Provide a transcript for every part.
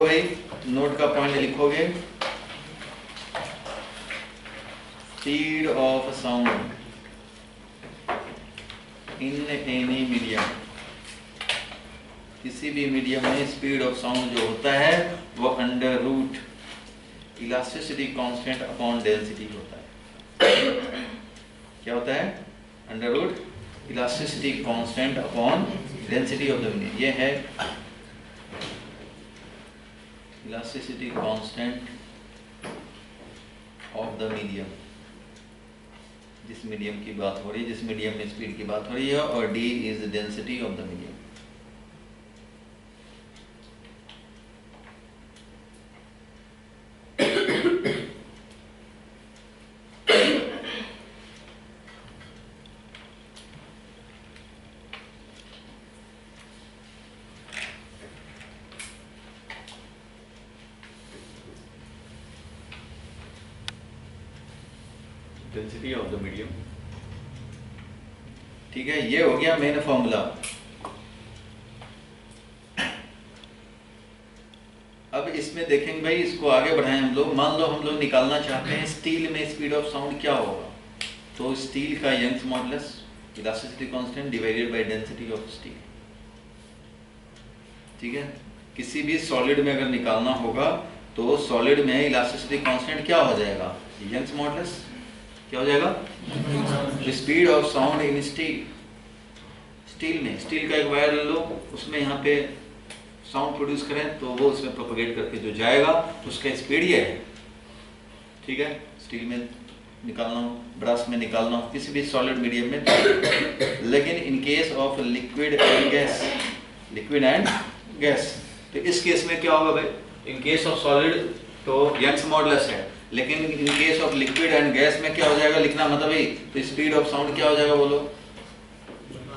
भाई नोट का पॉइंट लिखोगे, speed of sound in any medium, किसी भी मीडियम में स्पीड ऑफ साउंड जो होता है वो under root elasticity constant upon density होता है। क्या होता है? Under root elasticity constant upon density of the medium. ये है elasticity constant of the medium, जिस मीडियम की बात हो रही है, जिस मीडियम में स्पीड की बात हो रही है, और d is the density of the medium. Density of the medium. ठीक है, ये हो गया मेन फॉर्मूला। अब इसमें देखेंगे भाई, इसको आगे बढ़ाएं हम लोग। मान लो हम लोग निकालना चाहते हैं स्टील में स्पीड ऑफ साउंड क्या होगा, तो स्टील का Young's modulus elasticity constant divided by density of steel. ठीक है, किसी भी सॉलिड में अगर निकालना होगा तो सॉलिड में इलास्टिसिटी कांस्टेंट क्या हो जाएगा? Young's modulus. क्या हो जाएगा? Speed of sound in steel. Steel में, स्टील का एक वायर ले लो, उसमें यहाँ पे साउंड प्रोड्यूस करें तो वो उसमें प्रोपेगेट करके जो जाएगा उसका स्पीड ये है। ठीक है, स्टील में निकालना हो, ब्रश में निकालना हो, किसी भी सॉलिड मीडियम में। लेकिन इन case of liquid and gas, liquid and gas, तो इस केस में क्या होगा भाई? इन केस ऑफ सॉलिड तो यंग्स मॉडुलस है, लेकिन इन case of liquid and gas में क्या हो जाएगा लिखना मतलब ही, तो स्पीड ऑफ साउंड क्या हो जाएगा बोलो?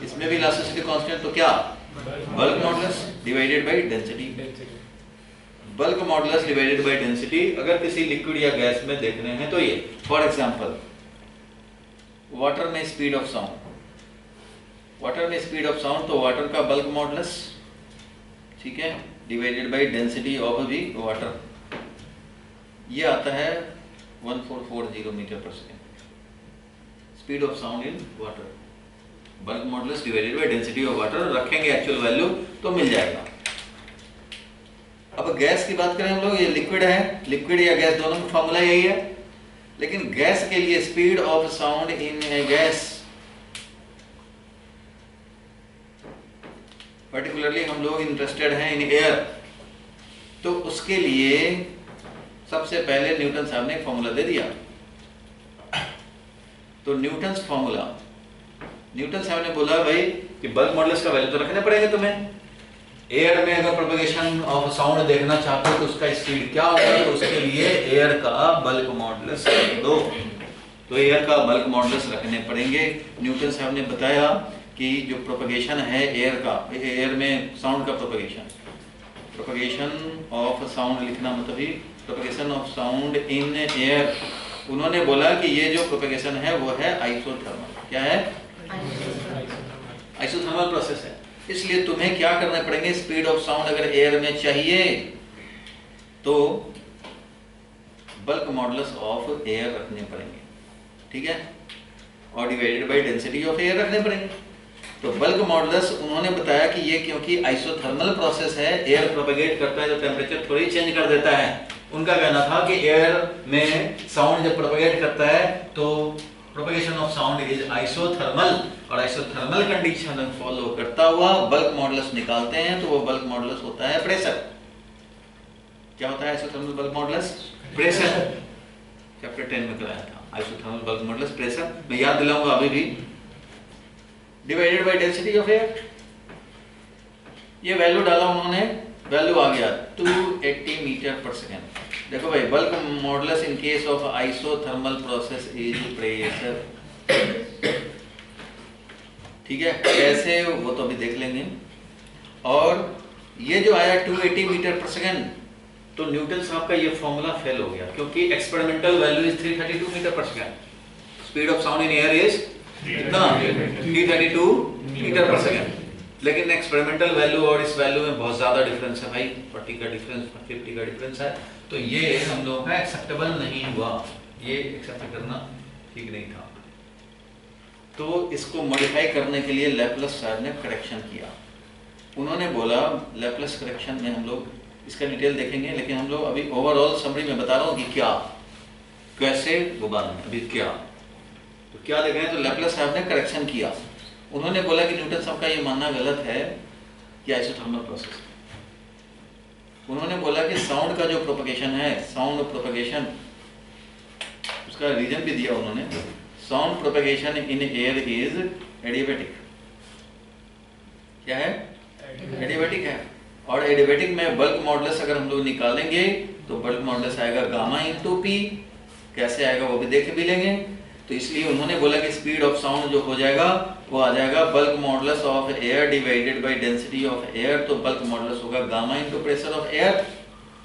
इसमें भी इलास्टिसिटी कांस्टेंट, तो क्या? Bulk modulus divided by density. Bulk modulus divided by density अगर किसी लिक्विड या गैस में देखने हैं तो ये, फॉर एग्जांपल वाटर में स्पीड ऑफ साउंड, वाटर में स्पीड ऑफ साउंड, तो वाटर का बल्क मॉडुलस, ठीक है, divided by density of the water, ये आता है 1440 मीटर पर second. Speed of sound in water, bulk modulus divided by density of water, रखेंगे एक्चुअल वैल्यू तो मिल जाएगा। अब गैस की बात करें हम लोग, ये लिक्विड है, लिक्विड या गैस दोनों का फॉर्मूला यही है, लेकिन गैस के लिए speed of sound in A gas, particularly हम लोग इंटरेस्टेड हैं इन एयर, तो उसके लिए सबसे पहले न्यूटन साहब ने फॉर्मूला दे दिया। तो न्यूटन फॉर्मूला, न्यूटन साहब ने बोला भाई कि बल्क मॉडुलस का वैल्यू तो रखना पड़ेगा तुम्हें। एयर में अगर प्रोपगेशन ऑफ साउंड देखना चाहते हो तो उसका स्पीड क्या होगा, तो उसके लिए एयर का बल्क मॉडुलस रख दो। तो एयर का बल्क मॉडुलस रखने पड़ेंगे। न्यूटन साहब ने बताया कि जो प्रोपगेशन है एयर का, एयर में साउंड का प्रोपगेशन ऑफ साउंड लिखना मतलब ही propagation of sound in air, उन्होंने बोला कि ये जो प्रोपगेशन है वो है आइसोथर्मल। क्या है? आइसोथर्मल प्रोसेस है। इसलिए तुम्हें क्या करने पड़ेंगे, स्पीड ऑफ साउंड अगर एयर में चाहिए तो बल्क मॉडुलस ऑफ एयर रखने पड़ेंगे, ठीक है, और divided by density of air रखने पड़ेंगे। तो बल्क मॉडुलस उन्होंने बताया कि ये क्योंकि आइसोथर्मल प्रोसेस है, एयर प्रोपेगेट करता है तो टेम्परेचर थोड़ी चेंज कर देता है। उनका कहना था कि एयर में साउंड जब प्रोपेगेट करता है तो propagation of sound is isothermal, और आइसोथर्मल कंडीशन फॉलो करता हुआ बल्क मॉडुलस निकालते हैं तो वो बल्क मॉडुलस होता है प्रेशर। क्या होता है isothermal bulk modulus? Pressure. Chapter 10 में कराया था आइसोथर्मल बल्क मॉडुलस प्रेशर, मैं याद दिलाऊंगा अभी भी। Divided by density of air, ये वैल्यू डाला उन्होंने, वैल्यू आ गया 280 मीटर पर सेकेंड। देखो भाई, bulk modulus in case of isothermal process is pressure. ठीक है, कैसे वो तो अभी देख लेंगे। और ये जो आया 280 मीटर पर सेकेंड, तो न्यूटन साहब का ये फॉर्मूला फेल हो गया क्योंकि एक्सपेरिमेंटल वैल्यू इज 332 मीटर पर second. Speed of sound in air is कितना? 332 मीटर पर सेकेंड। लेकिन एक्सपेरिमेंटल वैल्यू और इस वैल्यू में बहुत ज़्यादा डिफरेंस है भाई, 40 का डिफरेंस, 50 का डिफरेंस है, तो ये हम लोगों का एक्सेप्टेबल नहीं हुआ, ये एक्सेप्ट करना ठीक नहीं था। तो इसको मॉडिफाई करने के लिए लैपलेस सर ने करेक्शन किया। उन्होंने बोला, लैपलेस करेक्शन में हम लोग इसका डिटेल देखेंगे, लेकिन हम लोग अभी ओवरऑल समरी में बता रहा हूँ कि क्या कैसे वो बाद में, अभी क्या तो क्या देख रहे हैं। तो लैपलेस साहब ने करेक्शन किया। उन्होंने बोला कि न्यूटन साहब का ये मानना गलत है कि आइसोथर्मल प्रोसेस। उन्होंने बोला कि साउंड का जो प्रोपगेशन है, साउंड प्रोपगेशन, उसका रीजन भी दिया उन्होंने, sound propagation in air is adiabatic. क्या है? एडियाबैटिक है। और एडियाबैटिक में बल्क मॉडुलस अगर हम लोग निकालेंगे तो बल्क मॉडुलस आएगा गामा इंटू पी। कैसे आएगा वो भी देख भी लेंगे। तो इसलिए उन्होंने बोला कि स्पीड ऑफ साउंड जो हो जाएगा वो आ जाएगा bulk modulus of air divided by density of air. तो बल्क मॉडुलस होगा gamma into pressure of air.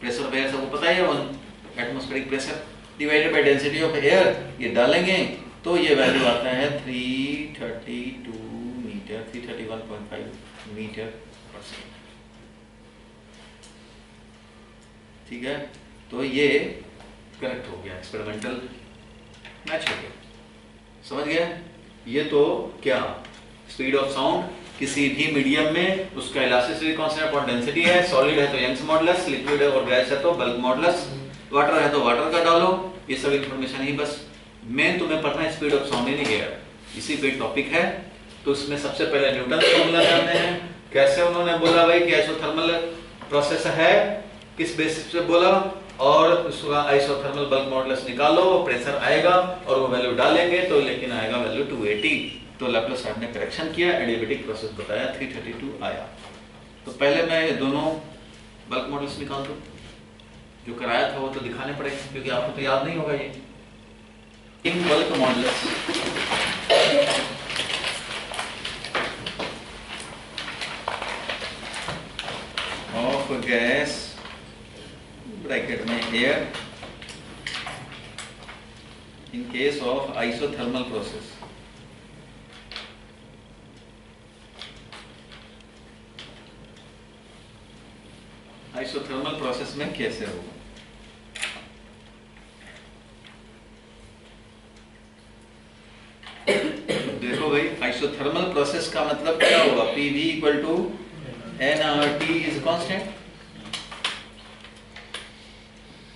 Pressure of air सबको पता ही है, 1 atmospheric pressure divided by density of air. ये डालेंगे तो ये वैल्यू आता है 332 मीटर, 331.5 मीटर पर सेकेंड। ठीक है, तो ये करेक्ट हो गया, एक्सपेरिमेंटल मैच हो गया। समझ गए? ये तो क्या स्पीड ऑफ साउंड किसी भी मीडियम में उसका इलास्टिसिटी कांस्टेंट और डेंसिटी है। सॉलिड है तो यंग्स मॉडुलस, लिक्विड है और गैस है तो बल्क मॉडुलस, वाटर है तो वाटर का डालो। ये सब इंफॉर्मेशन ही बस मेन तुम्हें पढ़ना है speed of sound in air, इसी पे टॉपिक है। तो इसमें सबसे पहले न्यूटन फॉर्मूला जानते हैं। कैसे उन्होंने बोला भाई कि आइसोथर्मल प्रोसेस है, किस बेसिस पे बोला, और उसका आइसोथर्मल बल्क मॉडुलस निकालो, प्रेशर आएगा और वो वैल्यू डालेंगे तो लेकिन आएगा वैल्यू 280। तो लैपलेस साहब ने करेक्शन किया, एडियाबैटिक प्रोसेस बताया, 332 आया। तो पहले मैं ये दोनों बल्क मॉडुलस निकाल दूं, जो कराया था वो तो दिखाने पड़ेंगे क्योंकि आपको तो याद नहीं होगा ये। In bulk modulus of gas bracket में air in case of isothermal process. Isothermal process में कैसे होगा? देखो भाई, आइसोथर्मल प्रोसेस का मतलब क्या होगा? PV equal to nRT is constant.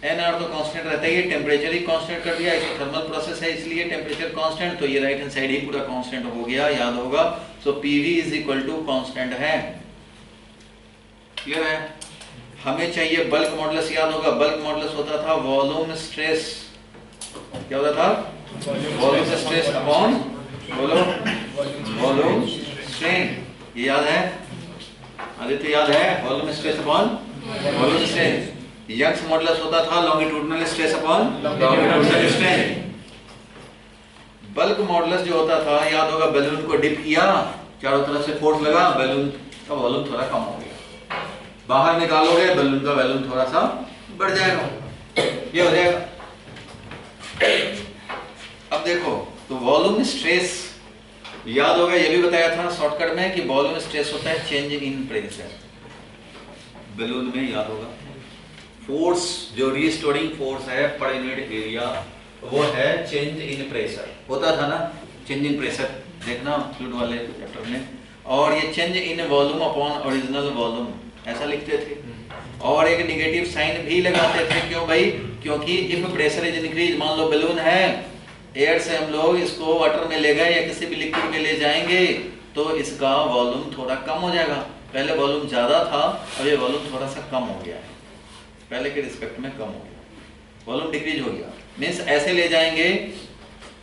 nR तो कांस्टेंट रहता है, ये टेम्परेचर ही कांस्टेंट कर दिया। आइसोथर्मल प्रोसेस है इसलिए टेम्परेचर कांस्टेंट, तो ये राइट हैंड साइड ही पूरा कांस्टेंट हो गया, याद होगा। So PV is equal to constant है। क्लियर है? हमें चाहिए बल्क मॉडुलस, याद होगा बल्क मॉडुलस होता था वॉल्यूम स्ट्रेस। क्या होता था? वॉल्यूम स्ट्रेस अपॉन बोलो वॉल्यूम स्ट्रेन। ये याद है आदित्य? याद है volume stress upon volume strain. Young's modulus होता था longitudinal stress upon longitudinal strain. Bulk modulus जो होता था, याद होगा बैलून को डिप किया, चारों तरफ से फोर्स लगा, बैलून का वॉल्यूम थोड़ा कम हो गया, बाहर निकालोगे बैलून का वॉल्यूम थोड़ा सा बढ़ जाएगा, ये हो जाएगा। अब देखो, तो वॉल्यूम स्ट्रेस याद होगा, ये भी बताया था शॉर्टकट में कि वॉल्यूम स्ट्रेस होता है चेंज इन प्रेशर। बैलून में याद होगा फोर्स, जो रीस्टोरिंग फोर्स है पर यूनिट एरिया, वो है चेंज इन प्रेशर। होता था ना चेंज इन प्रेशर, देखना फ्लूइड वाले चैप्टर में। और ये change in volume upon original volume ऐसा लिखते थे, और एक नेगेटिव साइन भी लगाते थे। क्यों भाई? क्योंकि इफ प्रेशर इज इंक्रीज, मान लो बैलून है, एयर से हम लोग इसको वाटर में ले गए या किसी भी लिक्विड में ले जाएंगे तो इसका वॉल्यूम थोड़ा कम हो जाएगा। पहले वॉल्यूम ज्यादा था, अब ये वॉल्यूम थोड़ा सा कम हो गया है, पहले के रिस्पेक्ट में कम हो गया, वॉल्यूम डिक्रीज हो गया। मीन्स ऐसे ले जाएंगे,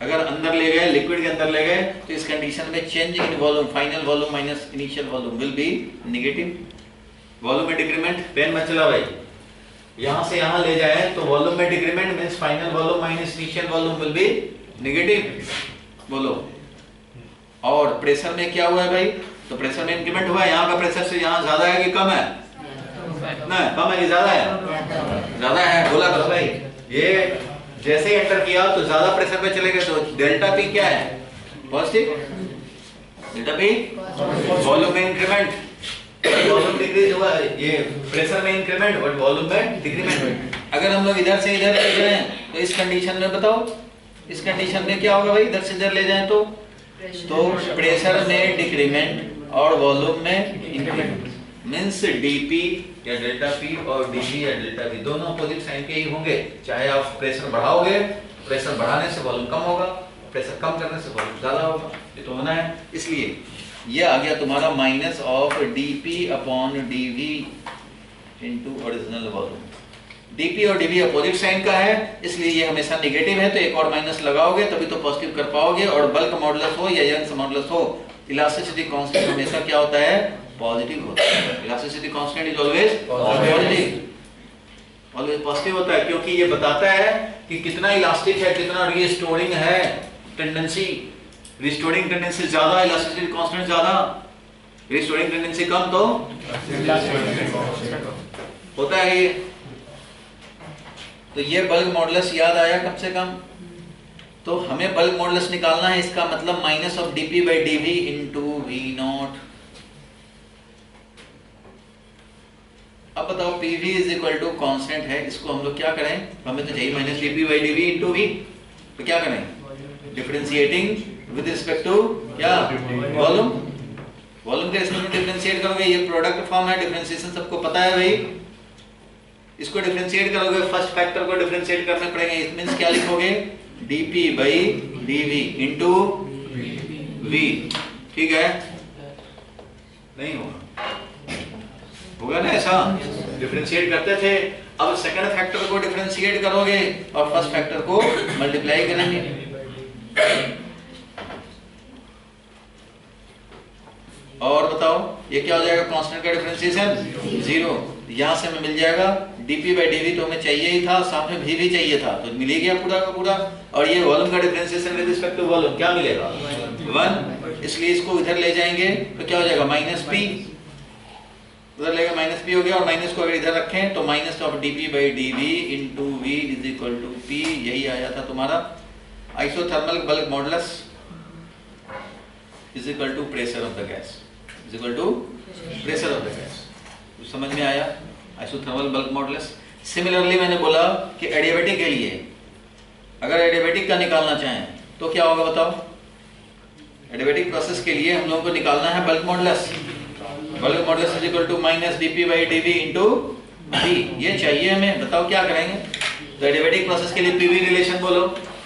अगर अंदर ले गए, लिक्विड के अंदर ले गए, तो इस कंडीशन में change in volume, final volume minus initial volume will be negative. Volume में डिक्रीमेंट, पेन मत चला भाई, यहां से यहां ले जाए तो वॉल्यूम में decrement means final volume minus initial volume will be negative. बोलो, और प्रेशर में क्या हुआ है भाई? तो प्रेशर में इंक्रीमेंट हुआ है, यहाँ का प्रेशर से यहाँ ज्यादा है कि कम है? नहीं, कम है कि ज्यादा है? ज्यादा है। बोला करो भाई, ये जैसे ही एंटर किया तो ज्यादा प्रेशर पे चले गए, तो डेल्टा पी क्या है? पॉजिटिव। डेल्टा पी वॉल्यूम में इंक्रीमेंट, वॉल्यूम डिक्रीज हुआ, ये प्रेशर में इंक्रीमेंट और वॉल्यूम में डिक्रीमेंट। अगर हम लोग इधर से इधर ले जाएं तो इस कंडीशन में बताओ, इस कंडीशन में क्या होगा भाई, इधर से इधर ले जाएं तो प्रेशर में डिक्रीमेंट और वॉल्यूम में इंक्रीमेंट। मींस डीपी या डेल्टा पी और डीवी या डेल्टा वी दोनों अपोजिट साइन के ही होंगे। चाहे आप प्रेशर बढ़ाओगे, प्रेशर बढ़ाने से वॉल्यूम कम होगा, प्रेशर कम करने से वॉल्यूम ज्यादा होगा, ये तो होना है। इसलिए ये आ गया तुम्हारा minus of DP upon DV into original volume. DP और डीवी अपोजिट साइन का है, इसलिए ये हमेशा नेगेटिव है, तो एक और माइनस लगाओगे तभी तो पॉजिटिव कर पाओगे। और बल्क मॉडुलस हो या यंग्स मॉडुलस हो, इलास्टिसिटी कांस्टेंट हमेशा क्या होता है, पॉजिटिव होता है। Elasticity constant is always positive, always positive होता है, क्योंकि ये बताता है कि कितना इलास्टिक है, कितना रिस्टोरिंग है टेंडेंसी। रिस्टोरिंग टेंडेंसी ज्यादा, इलास्टिसिटी कांस्टेंट ज्यादा, रिस्टोरिंग टेंडेंसी कम तो होता है ये। तो ये बल्क मॉडुलस याद आया कम से कम। तो हमें बल्क मॉडुलस निकालना है, इसका मतलब minus of DP by DV into V naught. अब बताओ PV is equal to constant है, इसको हम लोग क्या करें, हमें तो चाहिए minus DP by DV into V, तो क्या करें, डिफरेंशिएटिंग विद रिस्पेक्ट टू क्या, वॉल्यूम। वॉल्यूम के रिस्पेक्ट में डिफरेंशिएट करोगे, ये प्रोडक्ट फॉर्म है, डिफरेंशिएशन सबको पता है भाई। इसको डिफरेंशिएट करोगे, फर्स्ट फैक्टर को डिफरेंशिएट करने पड़ेंगे। इट मींस क्या लिखोगे, dp by dv into v, ठीक है, नहीं होगा ना ऐसा, डिफरेंशिएट करते थे। अब सेकंड फैक्टर को डिफरेंशिएट करोगे और फर्स्ट फैक्टर को मल्टीप्लाई करेंगे। और बताओ ये क्या हो जाएगा, कांस्टेंट का डिफरेंशिएशन 0, यहां से हमें मिल जाएगा dp by dv, तो हमें चाहिए ही था, साथ में v भी चाहिए था, तो मिल ही गया पूरा का पूरा। और ये वॉल्यूम का differentiation with respect to volume क्या मिलेगा, 1, इसलिए इसको इधर ले जाएंगे तो क्या हो जाएगा, माइनस p, उधर लेगा माइनस p हो गया, और माइनस को अगर इधर रखें तो minus of dp by dv into v is equal to p, यही आया था तुम्हारा isothermal bulk modulus is equal to pressure of the gas, is equal to pressure of the gas. समझ में आया आइसोथर्मल बल्क मॉडुलस। सिमिलरली मैंने बोला कि एडियाबेटिक के लिए अगर एडियाबेटिक का निकालना चाहें तो क्या होगा बताओ, एडियाबेटिक प्रोसेस के लिए हम लोगों को निकालना है bulk modulus. Bulk modulus is equal to minus DP by DV into V, ये चाहिए हमें, बताओ क्या करेंगे। तो एडियाबेटिक प्रोसेस के लिए पीवी रिलेशन बोलो,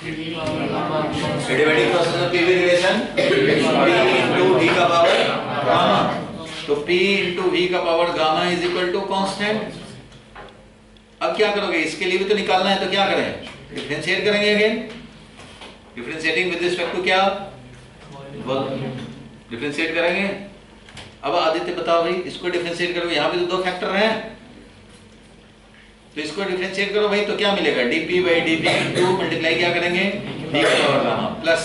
एडियाबेटिक प्रोसेस में PV relation p into v का पावर गामा, तो p इंटू v का power gamma is equal to constant. अब क्या करोगे, इसके लिए भी तो निकालना है, तो क्या करें, डिफरेंशिएट करेंगे again, differentiating with respect to क्या, डिफरेंशिएट करेंगे। अब आदित्य बताओ भाई, इसको डिफरेंशिएट करोगे, यहाँ भी तो 2 फैक्टर हैं, तो इसको डिफरेंशिएट करो भाई, तो क्या मिलेगा, dp by dv into multiply क्या करेंगे, v का power gamma plus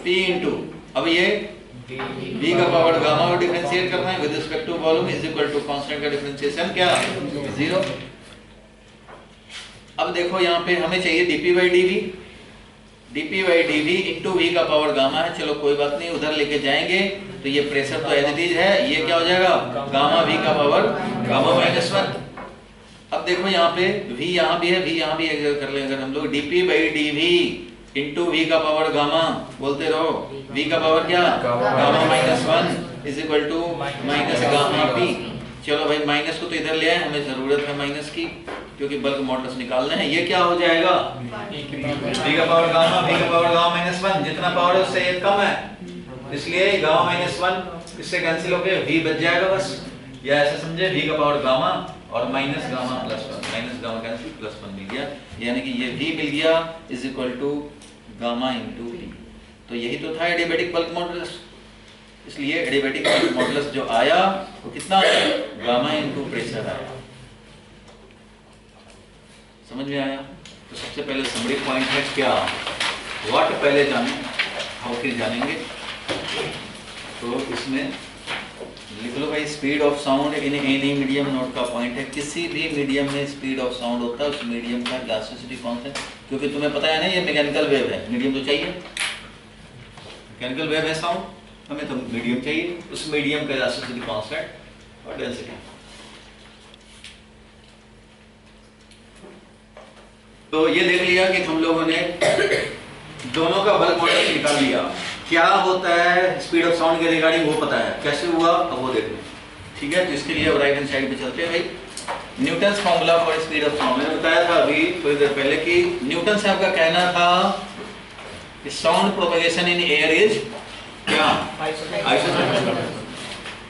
p into, अब ये v का पावर गामा को डिफरेंशिएट करना है with respect to volume is equal to constant का डिफरेंशिएशन क्या, 0। अब देखो यहाँ पे हमें चाहिए dp by dv into v का पावर गामा है, चलो कोई बात नहीं, उधर लेके जाएंगे तो ये प्रेशर तो एज इट इज है, ये क्या हो जाएगा, गामा v का पावर गामा माइनस 1। अब देखो यहाँ पे v यहाँ भी है, v यहाँ भी है, कर लेंगे अगर हम लोग dp by dv into v का पावर गामा, बोलते रहो v का पावर क्या, gamma minus 1 is equal to minus gamma p। चलो भाई माइनस को तो इधर ले आए, हमें जरूरत है माइनस की, क्योंकि बल्क मॉडुलस निकालना है। ये क्या हो जाएगा, v का पावर गामा, v का पावर गामा माइनस 1, जितना पावर है उससे एक कम है, इसलिए गामा माइनस 1 इससे कैंसिल होके v बच जाएगा बस, या ऐसा समझे v का पावर गामा और minus gamma plus 1, minus gamma cancel plus 1 मिल गया, यानी कि ये v मिल गया is equal to gamma into p। तो यही तो था एडियाबेटिक बल्क मॉडुलस। इसलिए एडियाबेटिक बल्क मॉडुलस जो आया वो कितना आया, गामा इनटू प्रेशर आया। समझ में आया। तो सबसे पहले समरी पॉइंट है क्या, व्हाट पहले जाने, हाउ फिर जानेंगे। तो इसमें लिख लो भाई, speed of sound in any medium note का पॉइंट है, किसी भी मीडियम में स्पीड ऑफ साउंड होता है उस मीडियम का इलास्टिसिटी कांस्टेंट, क्योंकि तुम्हें पता है ना ये मैकेनिकल वेव है, मीडियम तो चाहिए, मैकेनिकल वेव है साउंड, हमें तो मीडियम चाहिए, उस मीडियम का इलास्टिसिटी कांस्टेंट और डेंसिटी। तो ये देख लिया कि हम लोगों ने दोनों का बल्क मॉडल निकाल लिया। क्या होता है स्पीड ऑफ साउंड के रिगार्डिंग वो पता है, कैसे हुआ अब वो देख लें। ठीक है, तो इसके लिए अब राइट हैंड साइड पे चलते हैं भाई। Newton's formula for speed of sound मैंने बताया था अभी थोड़ी देर पहले कि न्यूटन साहब का कहना था कि sound propagation in air is क्या आइसोथर्मल।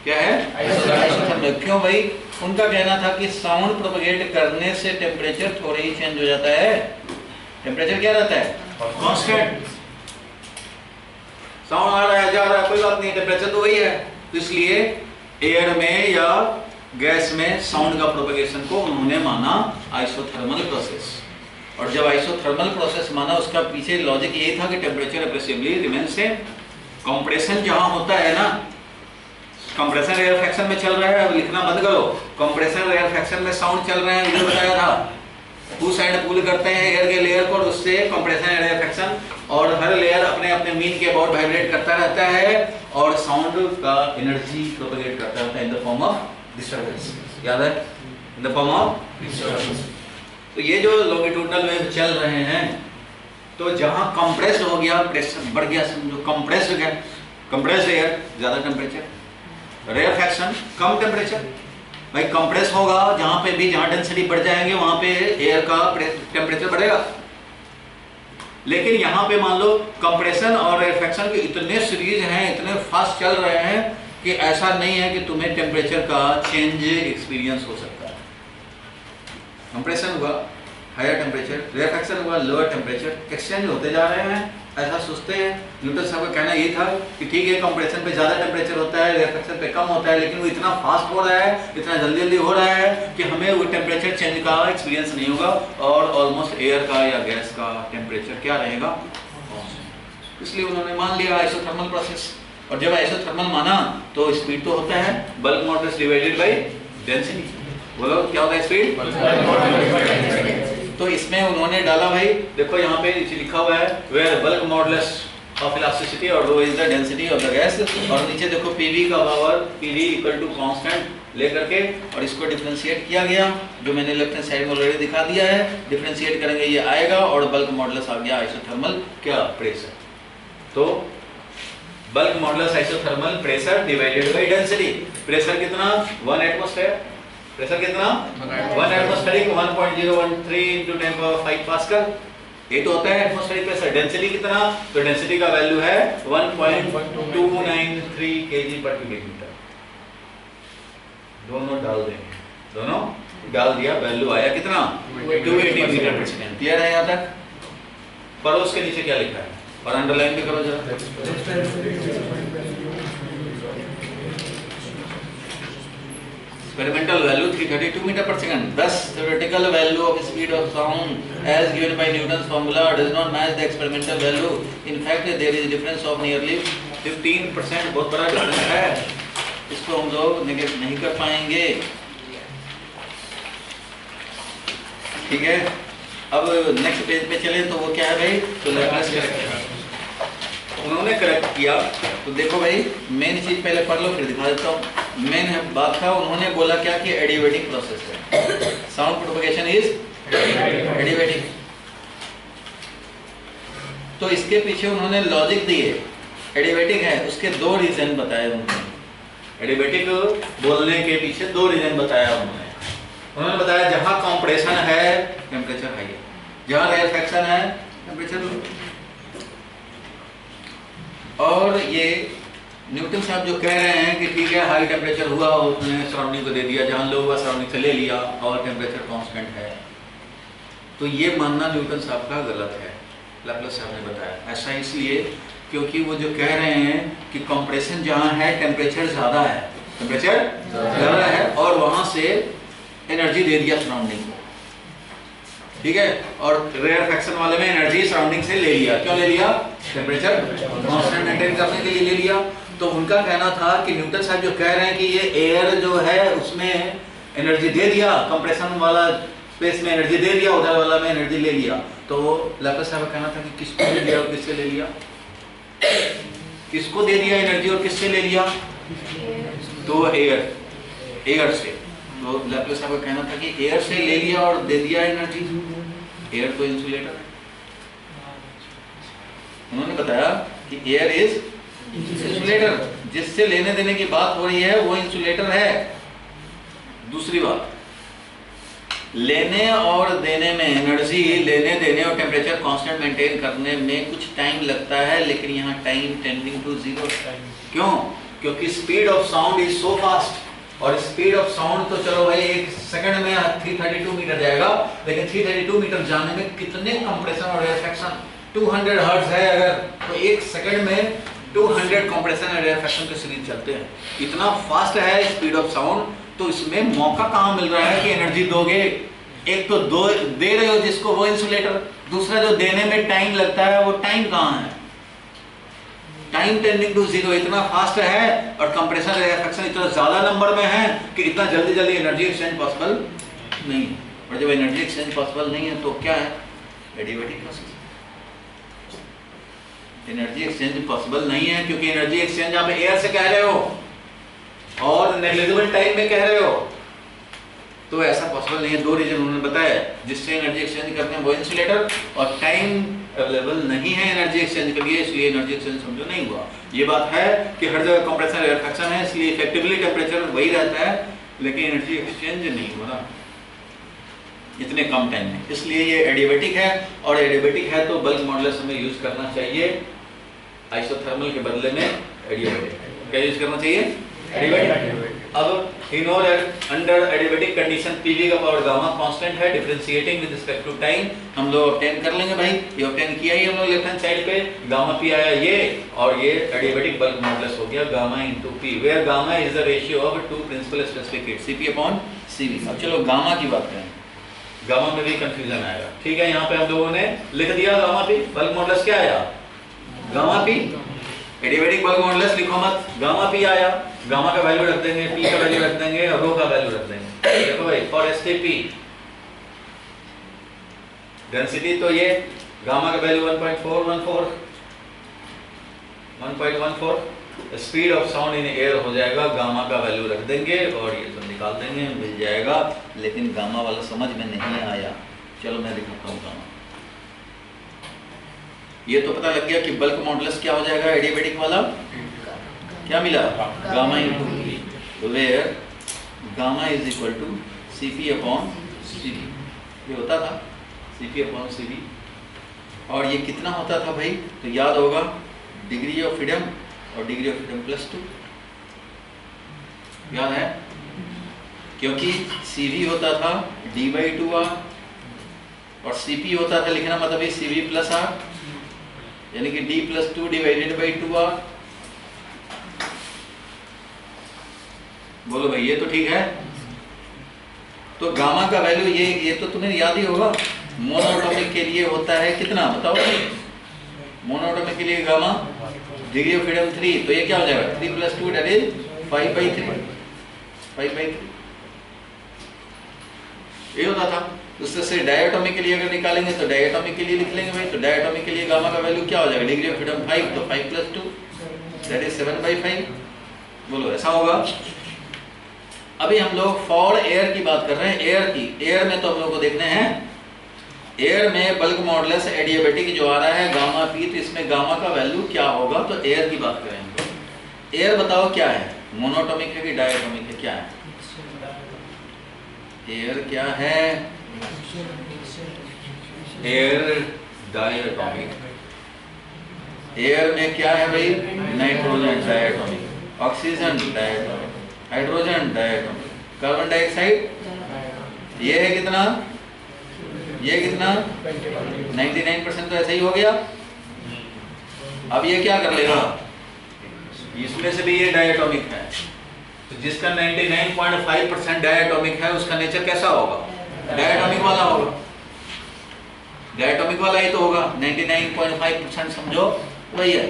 क्या है आइसोथर्मल। क्यों भाई? उनका कहना था कि साउंड प्रोपगेट करने से टेम्परेचर थोड़ा ही चेंज हो जाता है, टेम्परेचर क्या रहता है कांस्टेंट। साउंड आ रहा है जा रहा है कोई बात नहीं, टेम्परेचर तो वही है। तो इसलिए एयर में या गैस में साउंड का प्रोपगेशन को उन्होंने माना आइसोथर्मल प्रोसेस। और जब आइसोथर्मल प्रोसेस माना उसका पीछे लॉजिक ये था कि टेम्परेचर एप्रेसिबली रिमेन सेम। कंप्रेशन जहां होता है ना, कंप्रेशन रेयरफैक्शन में चल रहा है, अब लिखना बंद करो। कंप्रेशन रेयरफैक्शन में साउंड चल रहे हैं, ये बताया था। टू साइड पुल करते हैं एयर के लेयर को, उससे कंप्रेशन रेयरफैक्शन, और हर लेयर अपने अपने मीन के अबाउट वाइब्रेट करता रहता है और साउंड का एनर्जी प्रोपगेट करता रहता है in the form of disturbance. याद है? In the form of disturbance. तो ये जो लॉन्गिट्यूडनल वेव चल रहे हैं, तो जहां कंप्रेस हो गया, प्रेशर बढ़ गया, समझो कंप्रेस हो गया, कंप्रेस एयर ज्यादा टेम्परेचर, रेयरफैक्शन कम टेम्परेचर। भाई कंप्रेस होगा जहां पे भी, जहां डेंसिटी बढ़ जाएंगे वहां पे एयर का टेम्परेचर बढ़ेगा। लेकिन यहाँ पे मान लो कंप्रेशन और रेयरफैक्शन के इतने सीरीज हैं, इतने फास्ट चल रहे हैं कि ऐसा नहीं है कि तुम्हें टेम्परेचर का चेंज एक्सपीरियंस हो सकता है। कंप्रेशन हुआ हायर टेम्परेचर, रेयरफैक्शन हुआ लोअर टेम्परेचर, एक्सचेंज होते जा रहे हैं, ऐसा सोचते हैं। न्यूटन साहब का कहना ये था कि ठीक है कंप्रेशन पे ज़्यादा टेम्परेचर होता है, रेयरफैक्शन पे कम होता है, लेकिन वो इतना फास्ट हो रहा है, इतना जल्दी जल्दी हो रहा है कि हमें वो टेम्परेचर चेंज का एक्सपीरियंस नहीं होगा और ऑलमोस्ट एयर का या गैस का टेम्परेचर क्या रहेगा। इसलिए उन्होंने मान लिया आइसोथर्मल प्रोसेस। और जब आइसोथर्मल माना तो स्पीड तो होता है bulk modulus divided by density. बोलो क्या होता है स्पीड? तो इसमें उन्होंने डाला भाई, देखो यहाँ पे नीचे लिखा हुआ है where bulk modulus of elasticity और rho is the density of the gas, और नीचे देखो पीवी का power PV equal to constant लेकर के, और इसको डिफरेंशिएट किया गया जो मैंने लेफ्ट हैंड साइड में ऑलरेडी दिखा दिया है। डिफरेंशिएट करेंगे ये आएगा और बल्क मॉडुलस आ गया आइसोथर्मल क्या प्रेशर। तो bulk modulus isothermal pressure divided by density. Pressure कितना 1 एटमॉस्फेयर, प्रेशर कितना 1 एटमॉस्फेरिक 1013 into 10⁵ पास्कल, ये तो होता है एटमॉस्फेरिक प्रेशर। डेंसिटी कितना, तो डेंसिटी का वैल्यू है 1.293 kg per cubic meter। दोनों डाल देंगे, दोनों डाल दिया, वैल्यू आया कितना 280 मीटर पर सेकंड। क्लियर है यहाँ तक? पड़ोस के नीचे क्या लिखा है और अंडरलाइन भी करो जरा। Experimental value 332 meter per second. Thus, theoretical value of speed of sound as given by Newton's formula does not match the experimental value. In fact, there is a difference of nearly 15%. बहुत बड़ा difference है, इसको हम लोग negate नहीं कर पाएंगे। ठीक है, अब नेक्स्ट पेज पे चले तो वो क्या है भाई, तो लैप्लास करेक्ट उन्होंने करेक्ट किया। तो देखो भाई मेन चीज पहले पढ़ लो फिर दिखा देता हूँ। मेन बात था, उन्होंने बोला क्या कि एडिवेटिक प्रोसेस है, साउंड प्रोपगेशन इज एडिवेटिक। तो इसके पीछे उन्होंने लॉजिक दिए, एडिवेटिक है उसके दो रीजन बताए उन्होंने। एडिवेटिक बोलने के पीछे दो रीजन बताया उन्होंने बताया जहां कंप्रेशन है टेम्परेचर हाई है, जहां रेयरफैक्शन है टेम्परेचर लो। और ये न्यूटन साहब जो कह रहे हैं कि ठीक है हाई टेम्परेचर हुआ, उसने सराउंडिंग को दे दिया, जहां लो हुआ सराउंडिंग से ले लिया और टेम्परेचर कांस्टेंट है, तो ये मानना न्यूटन साहब का गलत है। लैप्लास साहब ने बताया ऐसा इसलिए क्योंकि वो जो कह रहे हैं कि कंप्रेशन जहां है टेम्परेचर ज्यादा है, टेम्परेचर ज्यादा है और वहां से एनर्जी दे दिया सराउंडिंग को, ठीक है। और रेयरफैक्शन वाले में एनर्जी सराउंडिंग से ले लिया, क्यों ले लिया, टेम्परेचर कांस्टेंट मेंटेन करने के लिए ले लिया। तो उनका कहना था कि न्यूटन साहब जो कह रहे हैं कि ये एयर जो है उसमें एनर्जी दे दिया, कंप्रेशन वाला स्पेस में एनर्जी दे दिया, उधर वाला में एनर्जी ले लिया। तो लैप्लास साहब का कहना था कि किसको ले लिया और किससे ले लिया, किसको दे दिया एनर्जी और किससे ले लिया? तो एयर से। तो लैप्लेस साहब का कहना था कि एयर से ले लिया और दे दिया एनर्जी। एयर तो इंसुलेटर है। उन्होंने बताया कि एयर इज इंसुलेटर, जिससे लेने देने की बात हो रही है वो इंसुलेटर है। दूसरी बात, लेने और देने में एनर्जी, लेने देने और टेम्परेचर कांस्टेंट मेंटेन करने में कुछ टाइम लगता है, लेकिन यहाँ टाइम टेंडिंग टू जीरो। क्यों? क्योंकि speed of sound is so fast, और स्पीड ऑफ साउंड तो चलो भाई 1 सेकंड में 332 मीटर जाएगा, लेकिन 332 मीटर जाने में कितने कंप्रेशन और रिफ्लेक्शन, 200 हर्ट्ज है अगर, तो 1 सेकंड में 200 कंप्रेशन और रिफ्लेक्शन के सीरीज चलते हैं। इतना फास्ट है स्पीड ऑफ साउंड, तो इसमें मौका कहाँ मिल रहा है कि एनर्जी दोगे? एक तो दे रहे हो जिसको, वो इंसुलेटर, दूसरा जो देने में टाइम लगता है वो टाइम कहाँ है? Time tending to zero. इतना फास्ट है और कंप्रेशन रिफ्लेक्शन इतना ज्यादा नंबर में है कि इतना जल्दी जल्दी एनर्जी एक्सचेंज पॉसिबल नहीं। और जब एनर्जी एक्सचेंज पॉसिबल नहीं है तो क्या है? Adiabatic process. Energy exchange possible नहीं है क्योंकि एनर्जी एक्सचेंज आप एयर से कह रहे हो और नेग्लिजिबल टाइम में कह रहे हो, तो ऐसा पॉसिबल नहीं है। 2 रीजन उन्होंने बताया जिससे एनर्जी एक्सचेंज करते हैं, वो इंसुलेटर, और टाइम अवेलेबल नहीं है एनर्जी एक्सचेंज के लिए, इसलिए एनर्जी एक्सचेंज समझो नहीं हुआ। ये बात है कि हर जगह कंप्रेशन रिफ्लेक्शन है, इसलिए इफेक्टिवली टेम्परेचर वही रहता है, लेकिन एनर्जी एक्सचेंज नहीं हो रहा इतने कम टाइम में, इसलिए ये एडियाबैटिक है। और एडियाबैटिक है तो बल्क मॉडुलस हमें यूज करना चाहिए आइसोथर्मल के बदले में एडियाबैटिक। क्या यूज करना चाहिए? एडियाबैटिक। अब इन और अंडर एडियाबैटिक कंडीशन पीवी का पावर गामा कांस्टेंट है, differentiating with respect to time हम लोग ऑब्टेन कर लेंगे भाई। ये ऑब्टेन किया ही हम लोग लेफ्ट हैंड साइड पे, गामा पी आया ये, और ये एडियाबैटिक बल्क मॉडुलस हो गया gamma into P, where gamma is the ratio of two principal specific heat, CP upon CV. अब चलो गामा की बात करें, गामा में भी कंफ्यूजन आएगा। ठीक है, यहाँ पे हम लोगों ने लिख दिया गामा पी, बल्क मॉडुलस क्या आया? Gamma P. Adiabatic bulk modulus लिखो मत, गामा पी आया, गामा का वैल्यू रख देंगे, पी का वैल्यू रख देंगे और रो का वैल्यू रख देंगे। देखो भाई, फॉर एसटीपी डेंसिटी तो ये गामा का value 1.14, speed of sound in air हो जाएगा, गामा का वैल्यू रख देंगे और ये सब निकाल देंगे, मिल जाएगा। लेकिन गामा वाला समझ में नहीं आया, चलो मैं दिखाता हूँ गामा। ये तो पता लग गया कि बल्क मॉडुलस क्या हो जाएगा एडियाबैटिक वाला, क्या मिला? Gamma into P, where gamma is equal to CP upon CV. ये होता था सीपी अपॉन सीवी, और ये कितना होता था भाई? तो याद होगा डिग्री ऑफ फ्रीडम और डिग्री ऑफ फ्रीडम +2, याद है? क्योंकि सीवी होता था d/2r और सीपी होता था, लिखना मतलब है सीवी प्लस आर, यानी कि d+2 डिवाइडेड बाई 2r। बोलो भाई, ये तो ठीक है। तो गामा का वैल्यू ये तो तुम्हें याद ही होगा, मोनोटॉमिक के लिए होता है कितना बताओ? मोनोटॉमिक के लिए गामा डिग्री ऑफ फ्रीडम 3, तो ये क्या हो जाएगा? 3 + 2 दैट इज 5/3 ये होता था। उससे से डायटोमिक के लिए अगर निकालेंगे तो डायटोमिक के लिए लिख लेंगे भाई, तो डायटोमिक के लिए गामा का वैल्यू क्या हो जाएगा? डिग्री ऑफ फ्रीडम 5, तो 5 + 2 दैट इज 7/5। बोलो ऐसा होगा। अभी हम लोग फॉर एयर की बात कर रहे हैं, एयर की। एयर में तो हम लोग को देखने हैं, एयर में बल्क मॉडुलस एडियाबैटिक जो आ रहा है गामा पी, तो इसमें गामा का वैल्यू क्या होगा? तो एयर की बात करेंगे। एयर बताओ क्या है? मोनोटॉमिक है कि डायटोमिक है? क्या है एयर? क्या है एयर? डायटोमिक। एयर में क्या है भाई? Nitrogen diatomic, oxygen diatomic, hydrogen diatomic, carbon dioxide ये है कितना? ये कितना? 99% तो ऐसा ही हो गया। अब ये क्या कर लेगा? इसमें से भी ये डायटोमिक है, तो जिसका 99.5% डायटोमिक है उसका नेचर कैसा होगा? डायटोमिक वाला होगा। डायटोमिक वाला ही तो होगा, 99.5% समझो वही है।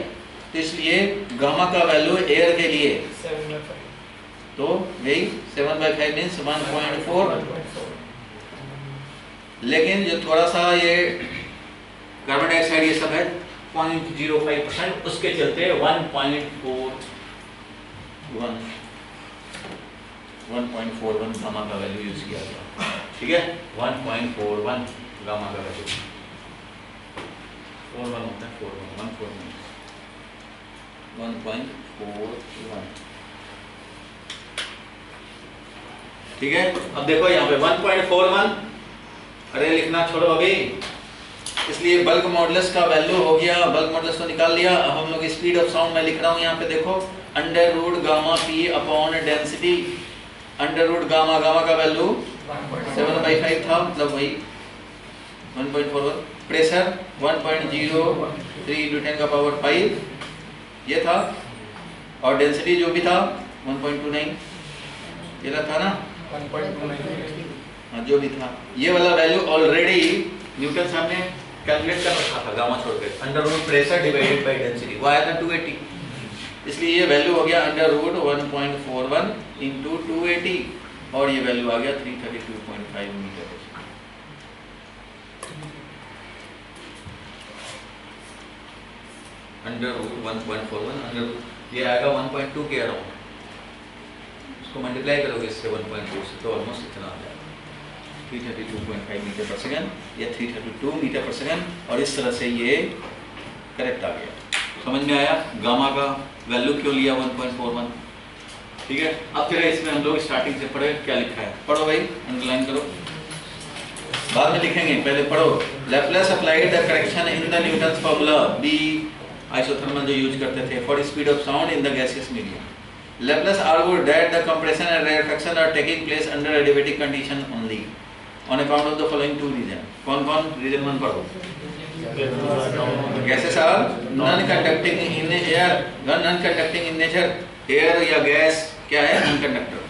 तो इसलिए गामा का वैल्यू एयर के लिए 7/5, तो यही 7/5 मीन्स 1.4। लेकिन जो थोड़ा सा ये कार्बन डाइऑक्साइड ये सब है, 0.05%, उसके चलते 1.41 गामा का वैल्यू यूज किया गया। ठीक है, 1.41 गामा का वैल्यू, 41 होता है, 1.41। ठीक है, अब देखो यहाँ पे 1.41, अरे लिखना छोड़ो अभी, इसलिए बल्क मॉडुलस का वैल्यू हो गया, बल्क मॉडुलस तो निकाल लिया। अब हम लोग स्पीड ऑफ साउंड में लिख रहा हूँ यहाँ पे देखो, under root gamma P upon density, under root gamma, gamma का वैल्यू 7/5 था, मतलब वही 1.41, प्रेशर 1.03 × 10⁵ ये था, और डेंसिटी जो भी था 1.29 ये था ना, 1.29 हाँ जो भी था, ये वाला वैल्यू ऑलरेडी न्यूटन साहब ने कैलकुलेट कर रखा था गामा छोड़ के, under root pressure divided by density, वो आया था 280, इसलिए ये वैल्यू हो गया अंडर रूट 1.41 इंटू 280, और ये वैल्यू आ गया 332.5 metre. Under root 1.41, under root ये आएगा 1.2 के अराउंड, उसको मल्टीप्लाई करोगे इससे 1.2 से तो ऑलमोस्ट इतना आ जाएगा 332.5 मीटर पर सेकंड या 332 मीटर पर सेकंड, और इस तरह से ये करेक्ट आ गया। समझ में आया गामा का वैल्यू क्यों लिया 1.41? ठीक है, अब फिर इसमें हम लोग स्टार्टिंग से पढ़े क्या लिखा है, पढ़ो भाई, अंडरलाइन करो, बाद में लिखेंगे, पहले पढ़ो। Laplace applied the correction in the Newton's formula, be isothermal जो यूज करते थे for speed of sound in the gaseous medium. Laplace argued that the compression and rarefaction are taking place under adiabatic condition only on account of the following two reasons. कौन-कौन? Reason 1 पढ़ो। Gases are non-conducting in air, non-conducting in nature. Air या gas क्या है? Non-conductor.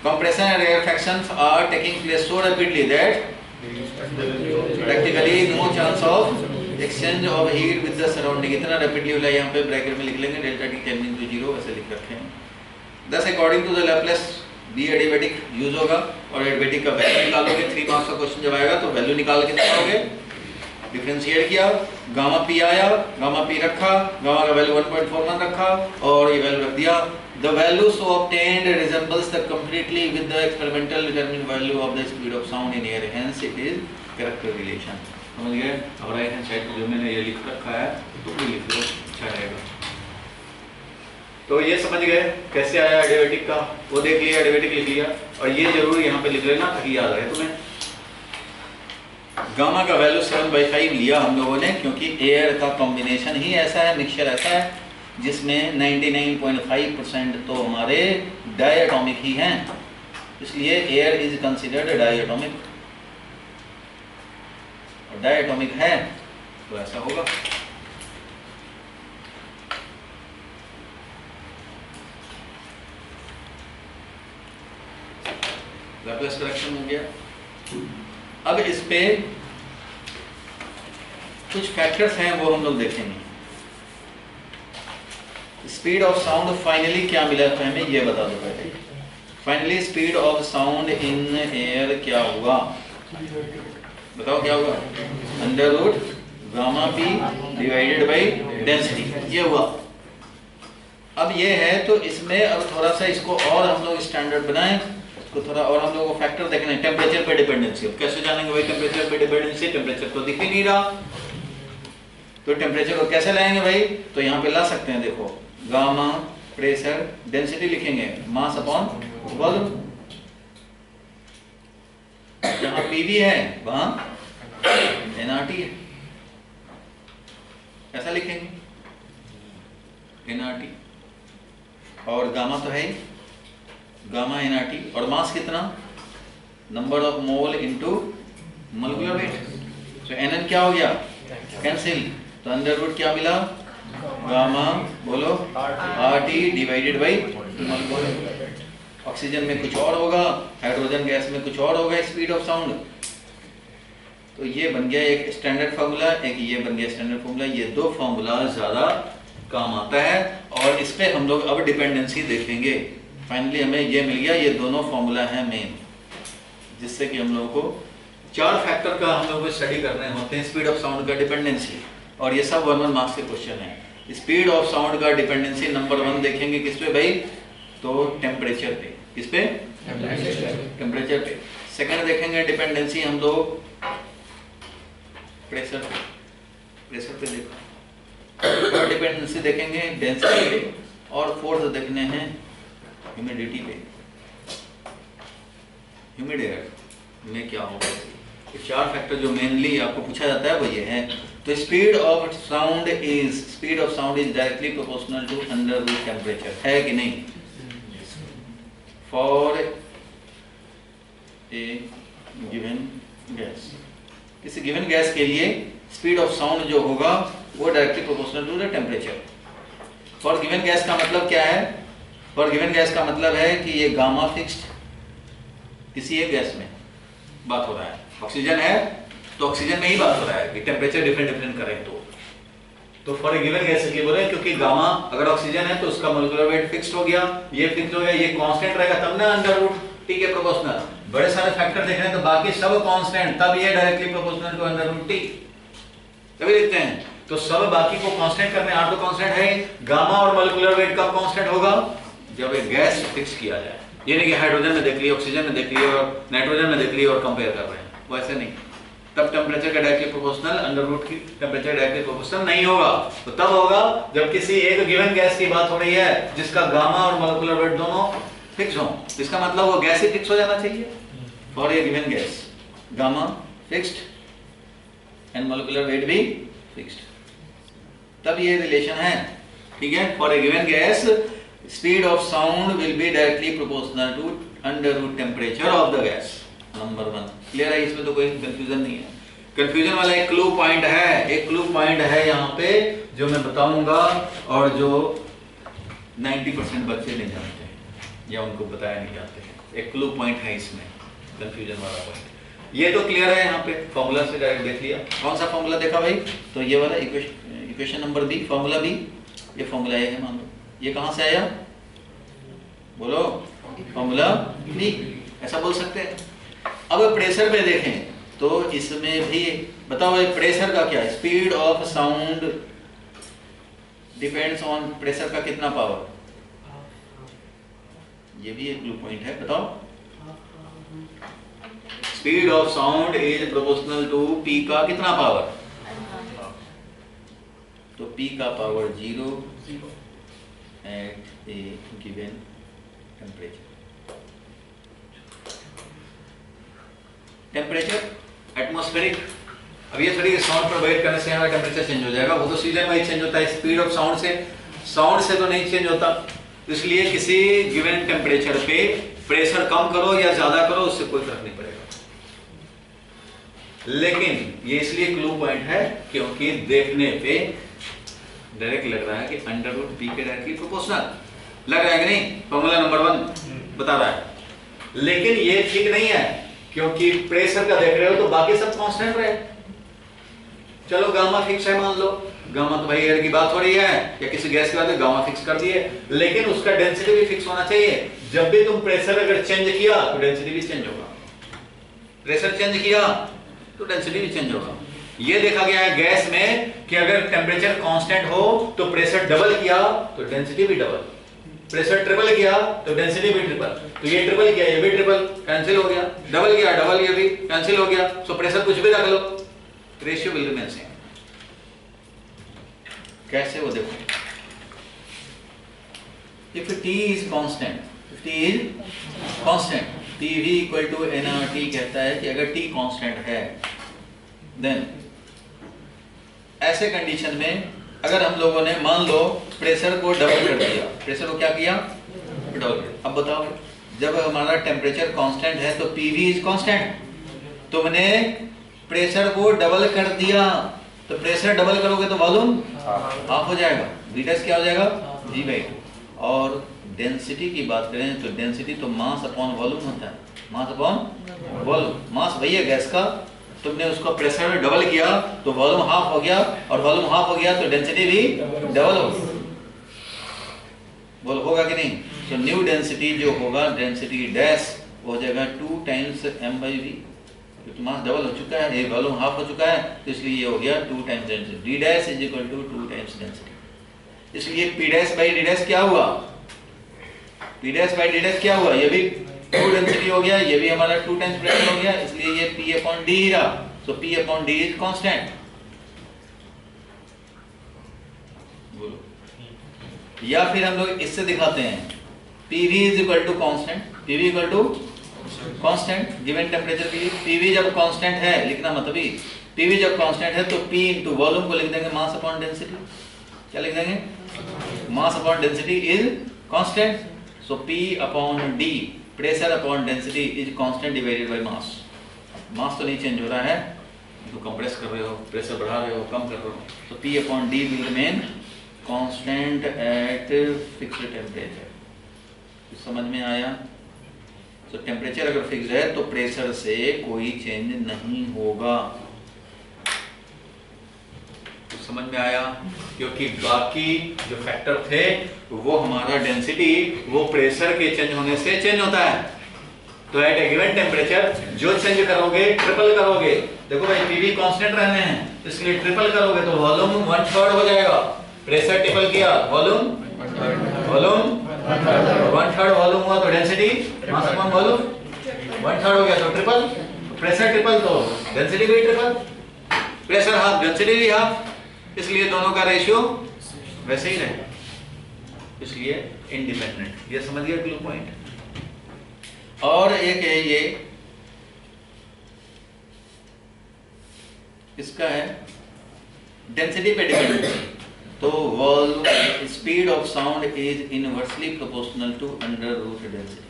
Compression and rarefactions are taking place so rapidly that practically no chance of exchange of heat with the surrounding. इतना rapidly होला, यहाँ पे bracket में लिख लेंगे डेल्टा टी टेंडिंग टू 0 ऐसे लिख रखे हैं। Thus according to the Laplace be adiabatic use होगा, और एडियाबेटिक का वैल्यू निकालोगे, 3 मार्क्स का क्वेश्चन जब आएगा तो वैल्यू निकाल के निकालोगे, डिफरेंशिएट किया, गामा पी आया, गामा पी रखा, गामा का वैल्यू 1.41 रखा, और ये वैल्यू रख दिया। The value so obtained resembles the completely with the experimental determined value of the speed of sound in air, hence it is correct relation। समझ गए? अब राइट हैंड साइड पे जो मैंने ये लिख रखा है तो भी लिख लो, अच्छा रहेगा। तो ये समझ गए कैसे आया एडियाबेटिक का, वो देख लिया, एडियाबेटिक लिख लिया, और ये जरूर यहाँ पे लिख लेना ताकि याद रहे तुम्हें। गामा का वैल्यू 7/5 लिया हम लोगों ने, क्योंकि एयर का कॉम्बिनेशन ही ऐसा है, मिक्सचर ऐसा है जिसमें 99.5% तो हमारे डायटोमिक ही हैं, इसलिए एयर इज कंसिडर्ड डायटोमिक, और डायटोमिक है तो ऐसा होगा। लैप्लेस करेक्शन हो गया। अब इस पे कुछ फैक्टर्स हैं वो हम लोग देखेंगे। स्पीड ऑफ साउंड फाइनली क्या मिला हमें ये बता दो पहले। Finally speed of sound in air क्या हुआ, बताओ क्या हुआ? Under root gamma P divided by density, ये हुआ। अब ये है तो इसमें अब थोड़ा सा इसको और हम लोग स्टैंडर्ड बनाएं, तो थोड़ा और हम लोगों को फैक्टर देखने हैं। टेम्परेचर पे डिपेंडेंसी, अब कैसे जानेंगे भाई टेम्परेचर पे डिपेंडेंसी? टेम्परेचर तो दिख ही नहीं रहा, तो टेम्परेचर को कैसे लाएंगे भाई? तो यहाँ पे ला सकते हैं, देखो गामा प्रेशर डेंसिटी लिखेंगे, मास अपॉन वॉल्यूम। जहाँ पीवी है वहाँ एनआरटी है, ऐसा लिखेंगे एनआरटी, और गामा तो है ही, गामा एनआरटी, और मास कितना? Number of mole into molecular weight. तो एनएन क्या हो गया? कैंसिल, तो अंडर रूट क्या मिला? गामा बोलो RT divided by molecular weight. Oxygen में कुछ और होगा, हाइड्रोजन गैस में कुछ और होगा स्पीड ऑफ साउंड। तो ये बन गया एक स्टैंडर्ड फार्मूला, एक ये बन गया स्टैंडर्ड फार्मूला। ये दो फार्मूला ज्यादा काम आता है, और इस पे हम लोग अब डिपेंडेंसी देखेंगे। फाइनली हमें ये मिल गया, ये दोनों फॉर्मूला है मेन, जिससे कि हम लोगों को 4 फैक्टर का हम लोग को स्टडी करने होते हैं स्पीड ऑफ साउंड का डिपेंडेंसी। और ये सब 1 मार्क्स के क्वेश्चन है। स्पीड ऑफ साउंड का डिपेंडेंसी नंबर 1 देखेंगे किस पे भाई, तो टेम्परेचर पे। किस पे? टेम्परेचर पे। सेकंड देखेंगे डिपेंडेंसी हम लोग प्रेशर पे। प्रेशर पे देखा। थर्ड डिपेंडेंसी देखेंगे डेंसिटी पे, और फोर्थ देखने हैं ह्यूमिडिटी पे। ह्यूमिड एयर में क्या होगा, ये 4 फैक्टर जो मेनली आपको पूछा जाता है वो ये है। तो speed of sound is directly proportional to under root temperature, है कि नहीं? फॉर ए गिवन गैस, किसी गिवन गैस के लिए स्पीड ऑफ साउंड जो होगा वो directly proportional to the temperature. For given gas का मतलब क्या है? फॉर गिवन गैस का मतलब है कि ये गामा फिक्स्ड किसी एक गैस में बात हो रहा है। ऑक्सीजन है तो ऑक्सीजन में ही बात हो रहा है कि टेम्परेचर डिफरेंट करें तो फॉर ए गिवन गैस के बोले, क्योंकि गामा अगर ऑक्सीजन है तो उसका मोलेकुलर वेट फिक्स्ड हो गया, ये फिक्स हो गया, ये कांस्टेंट रहेगा तब ना अंडर रूट टी के प्रोपोर्शनल। बड़े सारे फैक्टर देख रहे हैं तो बाकी सब कांस्टेंट, तब ये directly proportional to under root T. तभी देखते हैं तो सब बाकी को कांस्टेंट करने, आर तो कांस्टेंट है, गामा और मोलेकुलर वेट कब कांस्टेंट होगा? जब एक गैस फिक्स किया जाए। ये नहीं कि हाइड्रोजन में देख लिया, ऑक्सीजन में देख लिया और नाइट्रोजन में देख लिया और कंपेयर कर रहे हैं, वैसे नहीं। तब टेम्परेचर का डायरेक्टली प्रोपोर्शनल अंडर रूट की टेम्परेचर डायरेक्टली प्रोपोर्शनल नहीं होगा। तो तब होगा जब किसी एक गिवन गैस की बात हो रही है जिसका गामा और मोलेकुलर वेट दोनों फिक्स हो। इसका मतलब वो गैस ही फिक्स हो जाना चाहिए। For a given gas gamma fixed and molecular weight भी फिक्स्ड, तब ये रिलेशन है। ठीक है, for a given gas speed of sound will be directly proportional to under root temperature of the gas. Number 1 clear है, इसमें तो कोई कंफ्यूजन नहीं है। कंफ्यूजन वाला एक क्लू पॉइंट है यहाँ पे जो मैं बताऊंगा और जो 90% बच्चे नहीं जानते हैं या उनको बताया नहीं जाते हैं। एक क्लू पॉइंट है इसमें, कंफ्यूजन वाला पॉइंट। ये तो क्लियर है, यहाँ पे फॉर्मूला से डायरेक्ट देख लिया। कौन सा फॉर्मूला देखा भाई? तो ये वाला equation number B, formula B, ये फॉर्मूला ये है मान लो। ये कहाँ से आया बोलो? फॉर्मूला बी, ऐसा बोल सकते हैं। अब प्रेशर पे देखें तो इसमें भी बताओ भाई प्रेशर का क्या है? Speed of sound depends on pressure का कितना पावर, ये भी एक क्लू पॉइंट है। बताओ speed of sound is proportional to P का कितना पावर? तो पी का power 0 at a given temperature. Temperature atmospheric, अब ये थोड़ी साउंड पर वेट करने से हमारा टेम्परेचर चेंज हो जाएगा, वो तो सीजन वाइज चेंज होता है। स्पीड ऑफ साउंड से तो नहीं चेंज होता, इसलिए किसी गिवन टेम्परेचर पे प्रेशर कम करो या ज्यादा करो उससे कोई फर्क नहीं पड़ेगा। लेकिन ये इसलिए क्लू पॉइंट है क्योंकि देखने पे डायरेक्ट लग रहा है कि अंडर रूट पी के डायरेक्टली प्रोपोर्शनल लग रहा है कि नहीं? फॉर्मूला नंबर 1 बता रहा है। लेकिन ये ठीक नहीं है क्योंकि प्रेशर का देख रहे हो तो बाकी सब कांस्टेंट रहे। चलो गामा फिक्स है मान लो, गामा तो भाई एयर की बात हो रही है या किसी गैस की बात है, गामा फिक्स कर दिए, लेकिन उसका डेंसिटी भी फिक्स होना चाहिए। जब भी तुम प्रेशर अगर चेंज किया तो डेंसिटी भी चेंज होगा, प्रेशर चेंज किया तो डेंसिटी भी चेंज होगा। ये देखा गया है गैस में कि अगर टेम्परेचर कांस्टेंट हो तो प्रेशर डबल किया तो डेंसिटी भी डबल, प्रेशर ट्रिपल किया तो डेंसिटी भी ट्रिपल। तो ये ट्रिपल किया, ये भी ट्रिपल, कैंसिल हो गया, डबल किया डबल, ये भी कैंसिल हो गया। सो प्रेशर कुछ भी रख लो, रेशियो विल रिमेन सेम। कैसे? वो देखो, if T is constant, PV equal to nRT कहता है कि अगर T कांस्टेंट है देन ऐसे कंडीशन में अगर हम लोगों ने मान लो प्रेशर को डबल कर दिया, प्रेशर को क्या किया? डबल। अब बताओ जब हमारा टेम्परेचर कांस्टेंट है तो PV इज कांस्टेंट, तो मैंने प्रेशर को डबल कर दिया, तो प्रेशर डबल करोगे तो वॉल्यूम हाफ हो जाएगा, वीडस क्या हो जाएगा? G/2। और डेंसिटी की बात करें तो डेंसिटी तो मास अपॉन वॉल्यूम होता है, मास अपॉन वॉल्यूम। मास वही है गैस का, तुमने उसको प्रेशर में डबल किया तो वॉल्यूम हाफ हो गया, और वॉल्यूम हाफ हो गया तो डेंसिटी भी डबल होगी। बोल होगा कि नहीं? तो न्यू डेंसिटी जो होगा, डेंसिटी डैश हो जाएगा 2 टाइम्स m/v क्योंकि मास डबल हो चुका है, ये वॉल्यूम हाफ हो चुका है, तो इसलिए ये हो गया 2 times density. D dash is equal to 2 times density. इसलिए P dash by D dash क्या हुआ, P dash by D dash क्या हुआ, ये भी 2 डेंसिटी हो गया, ये भी हमारा 2 टाइम्स प्रेशर हो गया, इसलिए ये पी अपॉन डी ही रहा। So P upon D is constant. बोलो, या फिर हम लोग इससे दिखाते हैं, PV is equal to constant, PV equal to constant given temperature के लिए। पीवी जब कांस्टेंट है, लिखना मतलब ही, पीवी जब कांस्टेंट है तो पी इनटू वॉल्यूम को लिख देंगे मास अपॉन डेंसिटी। क्या लिख देंगे, mass upon density is constant. So P upon D, pressure upon density is constant divided by mass. Mass तो नहीं चेंज हो रहा है, तो कंप्रेस कर रहे हो, प्रेशर बढ़ा रहे हो, कम कर रहे हो, तो P upon D will remain constant eight fixed temperature. समझ में आया? तो टेम्परेचर अगर फिक्स है तो प्रेशर से कोई चेंज नहीं होगा। तो समझ में आया? क्योंकि बाकी जो फैक्टर थे वो हमारा डेंसिटी, वो प्रेशर के चेंज होने से चेंज होता है। तो एट ए गिवन टेम्परेचर जो चेंज करोगे ट्रिपल करोगे। देखो भाई पीवी कांस्टेंट रहने हैं, इसलिए ट्रिपल करोगे तो वॉल्यूम 1/3 हो जाएगा। प्रेशर ट्रिपल किया, वॉल्यूम 1/3 वॉल्यूम हुआ, तो डेंसिटी मास अपॉन वॉल्यूम 1/3 हो गया, तो ट्रिपल। प्रेशर ट्रिपल तो डेंसिटी भी ट्रिपल, प्रेशर हाफ डेंसिटी भी हाफ, इसलिए दोनों का रेशियो वैसे ही रहेगा, इसलिए इंडिपेंडेंट। ये समझ गया क्लू पॉइंट। और एक है ये, इसका है डेंसिटी पे डिपेंडेंसी। तो volume speed of sound is inversely proportional to under root density.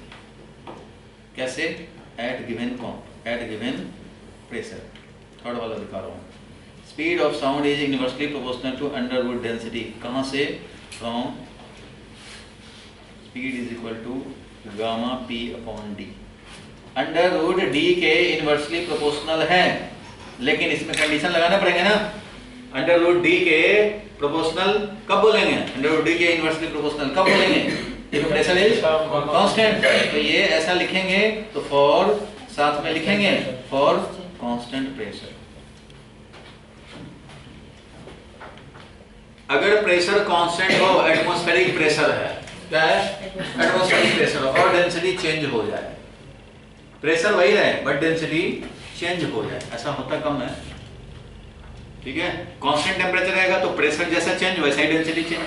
कैसे? At given pressure. थर्ड वाला दिखा रहा हूं, speed of sound is inversely proportional to under root density. कहां से? From speed is equal to gamma P upon D. Under root D के inversely proportional है, लेकिन इसमें कंडीशन लगाना पड़ेंगे ना। अंडर रूट डी के प्रोपोर्शनल कब बोलेंगे? अंडर रूट डी के इनवर्सली प्रोपोर्शनल कब बोलेंगे? जब प्रेशर इज कांस्टेंट। तो ये ऐसा लिखेंगे, तो फॉर साथ में लिखेंगे फॉर कांस्टेंट प्रेशर। अगर प्रेशर कांस्टेंट हो, एटमॉस्फेरिक प्रेशर है, क्या है? एटमॉस्फेरिक प्रेशर, और डेंसिटी चेंज हो जाए, प्रेशर वही रहे बट डेंसिटी चेंज हो जाए, ऐसा होता कम है। ठीक है, कांस्टेंट टेम्परेचर रहेगा तो प्रेशर जैसा चेंज वैसा ही डेंसिटी चेंज,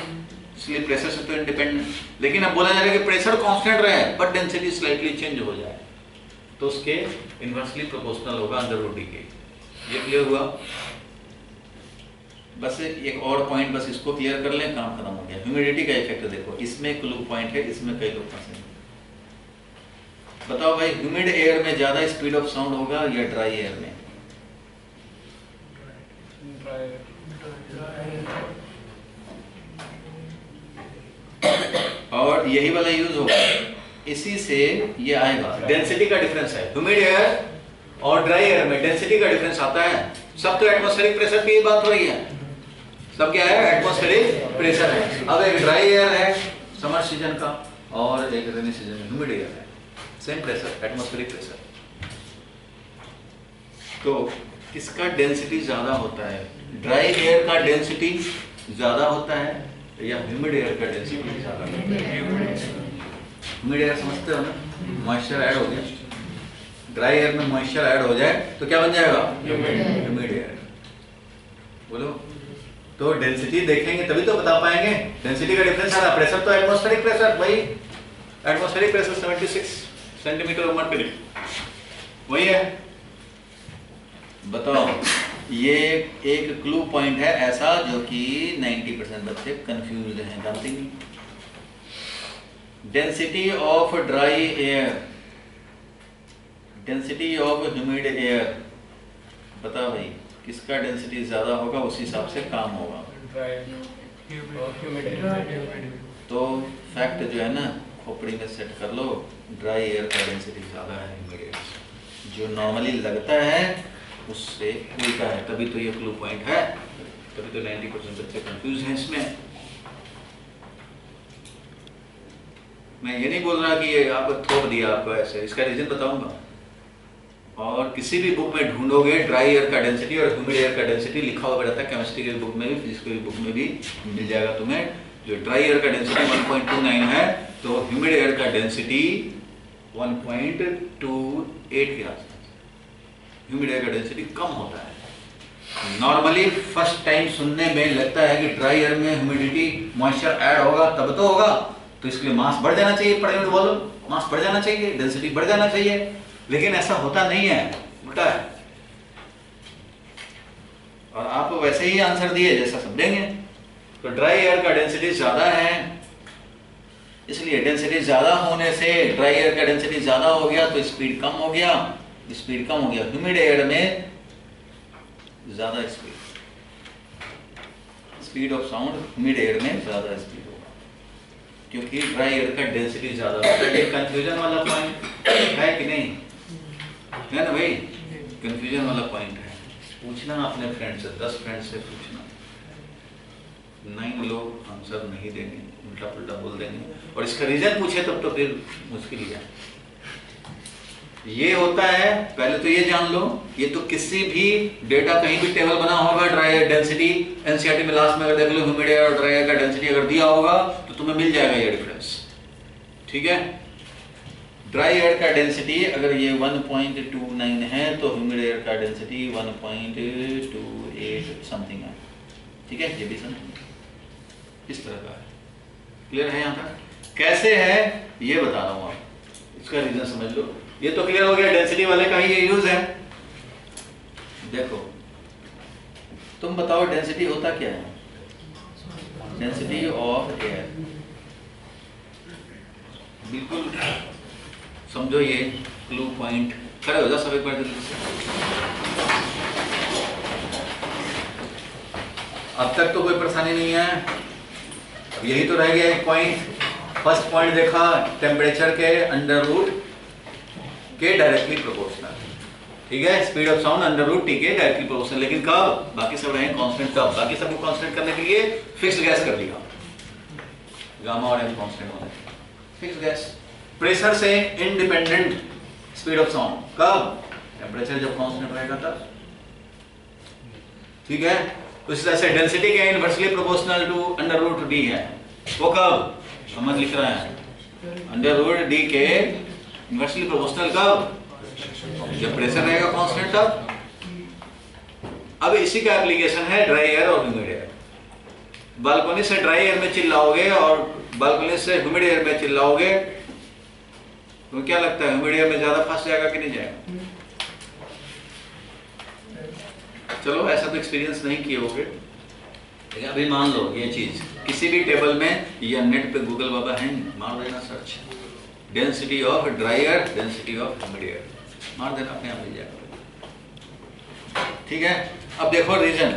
इसलिए प्रेशर से तो इंडिपेंडेंट। लेकिन अब बोला जा रहा है कि प्रेशर कांस्टेंट रहे बट डेंसिटी स्लाइटली चेंज हो जाए, तो उसके इनवर्सली प्रोपोर्शनल होगा अंडर रूट डी के। ये क्लियर हुआ? बस एक और पॉइंट, बस इसको क्लियर कर लें, काम खत्म हो गया। ह्यूमिडिटी का इफेक्ट देखो, इसमें क्लू पॉइंट है, इसमें कई लोग फंसे। बताओ भाई, ह्यूमिड एयर में ज्यादा स्पीड ऑफ साउंड होगा या ड्राई एयर में? और यही वाला यूज होगा, इसी से ये आएगा। डेंसिटी का डिफरेंस है, ह्यूमिड एयर और ड्राई एयर में डेंसिटी का डिफरेंस आता है। सब तो एटमॉस्फेरिक प्रेशर की बात हो रही है, सब क्या है? एटमॉस्फेरिक प्रेशर है। अब एक ड्राई एयर है समर सीजन का, और एक रेनी सीजन में ह्यूमिड एयर है, सेम प्रेशर, एटमॉस्फेरिक प्रेशर। तो किसका डेंसिटी ज्यादा होता है? ड्राई एयर का डेंसिटी ज्यादा होता है या ह्यूमिड एयर का डेंसिटी ज्यादा होता है? ह्यूमिड एयर समझते हो ना, मॉइस्चर ऐड हो गया, ड्राई एयर में मॉइस्चर ऐड हो जाए तो क्या बन जाएगा? Humid air. बोलो, तो डेंसिटी देखेंगे तभी तो बता पाएंगे। डेंसिटी का डिफरेंस आ रहा, प्रेशर तो एटमॉस्फेरिक प्रेशर, वही atmospheric pressure 76 centimetre of mercury वही है। बताओ, ये एक क्लू पॉइंट है ऐसा जो कि 90% बच्चे कंफ्यूज हैं, जानते नहीं। Density of dry air, density of humid air, बताओ भाई किसका डेंसिटी ज्यादा होगा, उस हिसाब से काम होगा। तो फैक्ट जो है ना, खोपड़ी में सेट कर लो, ड्राई एयर का डेंसिटी ज्यादा है ह्यूमिड एयर से। जो नॉर्मली लगता है उससे उल्टा है, तभी तो ये क्लू पॉइंट है, तभी तो 90% बच्चे कंफ्यूज हैं इसमें। मैं ये नहीं बोल रहा कि ये आपको थोप दिया आपको ऐसे, इसका रीजन बताऊंगा। और किसी भी बुक में ढूंढोगे ड्राई एयर का डेंसिटी और ह्यूमिड एयर का डेंसिटी लिखा हुआ रहता है, केमिस्ट्री की बुक में भी, फिजिक्स की बुक में भी मिल जाएगा तुम्हें। जो ड्राई एयर का डेंसिटी 1.29 है तो ह्यूमिड एयर का डेंसिटी 1.28 के आसपास। ह्यूमिड एयर का डेंसिटी कम होता है। नॉर्मली फर्स्ट टाइम सुनने में लगता है कि ड्राई एयर में ह्यूमिडिटी मॉइस्चर ऐड होगा तब तो होगा, तो इसके लिए मास बढ़ जाना चाहिए, पर यूनिट वॉल्यूम मास बढ़ जाना चाहिए, डेंसिटी बढ़ जाना चाहिए, लेकिन ऐसा होता नहीं है, उल्टा है। और आप वैसे ही आंसर दिए जैसा सब देंगे। तो ड्राई एयर का डेंसिटी ज्यादा है, इसलिए डेंसिटी ज्यादा होने से ड्राई एयर का डेंसिटी ज्यादा हो गया तो स्पीड कम हो गया, स्पीड कम हो गया। ह्यूमिड एयर में ज्यादा speed of sound humid air में ज्यादा स्पीड होगा, क्योंकि ड्राई एयर का डेंसिटी ज्यादा होता है। ये कंफ्यूजन वाला पॉइंट है कि नहीं है ना भाई? कंफ्यूजन वाला पॉइंट है। पूछना अपने फ्रेंड से, 10 फ्रेंड से पूछना, 9 लोग आंसर नहीं देंगे, उल्टा पुल्टा बोल देंगे, और इसका रीजन पूछे तब तो फिर मुश्किल ही है। ये होता है, पहले तो ये जान लो, ये तो किसी भी डेटा कहीं भी टेबल बना होगा ड्राई एयर डेंसिटी, एनसीईआरटी में लास्ट में अगर देख लो ह्यूमिड एयर और ड्राई एयर का डेंसिटी अगर दिया होगा तो तुम्हें मिल जाएगा ये डिफरेंस, ठीक है। ड्राई एयर का डेंसिटी अगर ये 1.29 है तो ह्यूमिड एयर का डेंसिटी 1.28 समथिंग है, ठीक है। ये भी समथिंग इस तरह का है। क्लियर है यहाँ तक? कैसे है ये बता रहा हूँ, आप इसका रीजन समझ लो। ये तो क्लियर हो गया, डेंसिटी वाले का ही ये यूज है। देखो तुम बताओ डेंसिटी होता क्या है? डेंसिटी ऑफ एयर, बिल्कुल समझो ये क्लू पॉइंट। खड़े हो जाओ सब एक बार जल्दी से। अब तक तो कोई परेशानी नहीं है, अब यही तो रह गया एक पॉइंट। फर्स्ट पॉइंट देखा टेम्परेचर के अंडर रूट के डायरेक्टली प्रोपोर्शनल, ठीक है। Speed of sound under root T के डायरेक्टली प्रोपोर्शनल, लेकिन कब? बाकी सब रहे कांस्टेंट। कब? बाकी सबको कांस्टेंट करने के लिए फिक्स्ड गैस कर दिया, गामा और एम कांस्टेंट होने, फिक्स्ड गैस। प्रेशर से इंडिपेंडेंट स्पीड ऑफ साउंड, कब? टेम्परेचर जब कांस्टेंट रहेगा तब, ठीक है। तो इस तरह से डेंसिटी के inversely proportional to under root D है, वो कब? समझ लिख रहा है, अंडर रूट डी के इनवर्सली प्रोपोर्शनल कब? जब प्रेशर रहेगा कांस्टेंट तब। अब इसी का एप्लीकेशन है ड्राई एयर और ह्यूमिड एयर। बालकनी से ड्राई एयर में चिल्लाओगे और बालकनी से ह्यूमिड एयर में चिल्लाओगे तो क्या लगता है, ह्यूमिड एयर में ज्यादा फंस जाएगा कि नहीं जाएगा? चलो ऐसा तो एक्सपीरियंस नहीं किए होगे, लेकिन अभी मान लो ये चीज किसी भी टेबल में या नेट पे गूगल बाबा है, मार देना search, density of dry air, density of humid air, मार देना, अपने आप मिल जाएगा, ठीक है। अब देखो रीजन,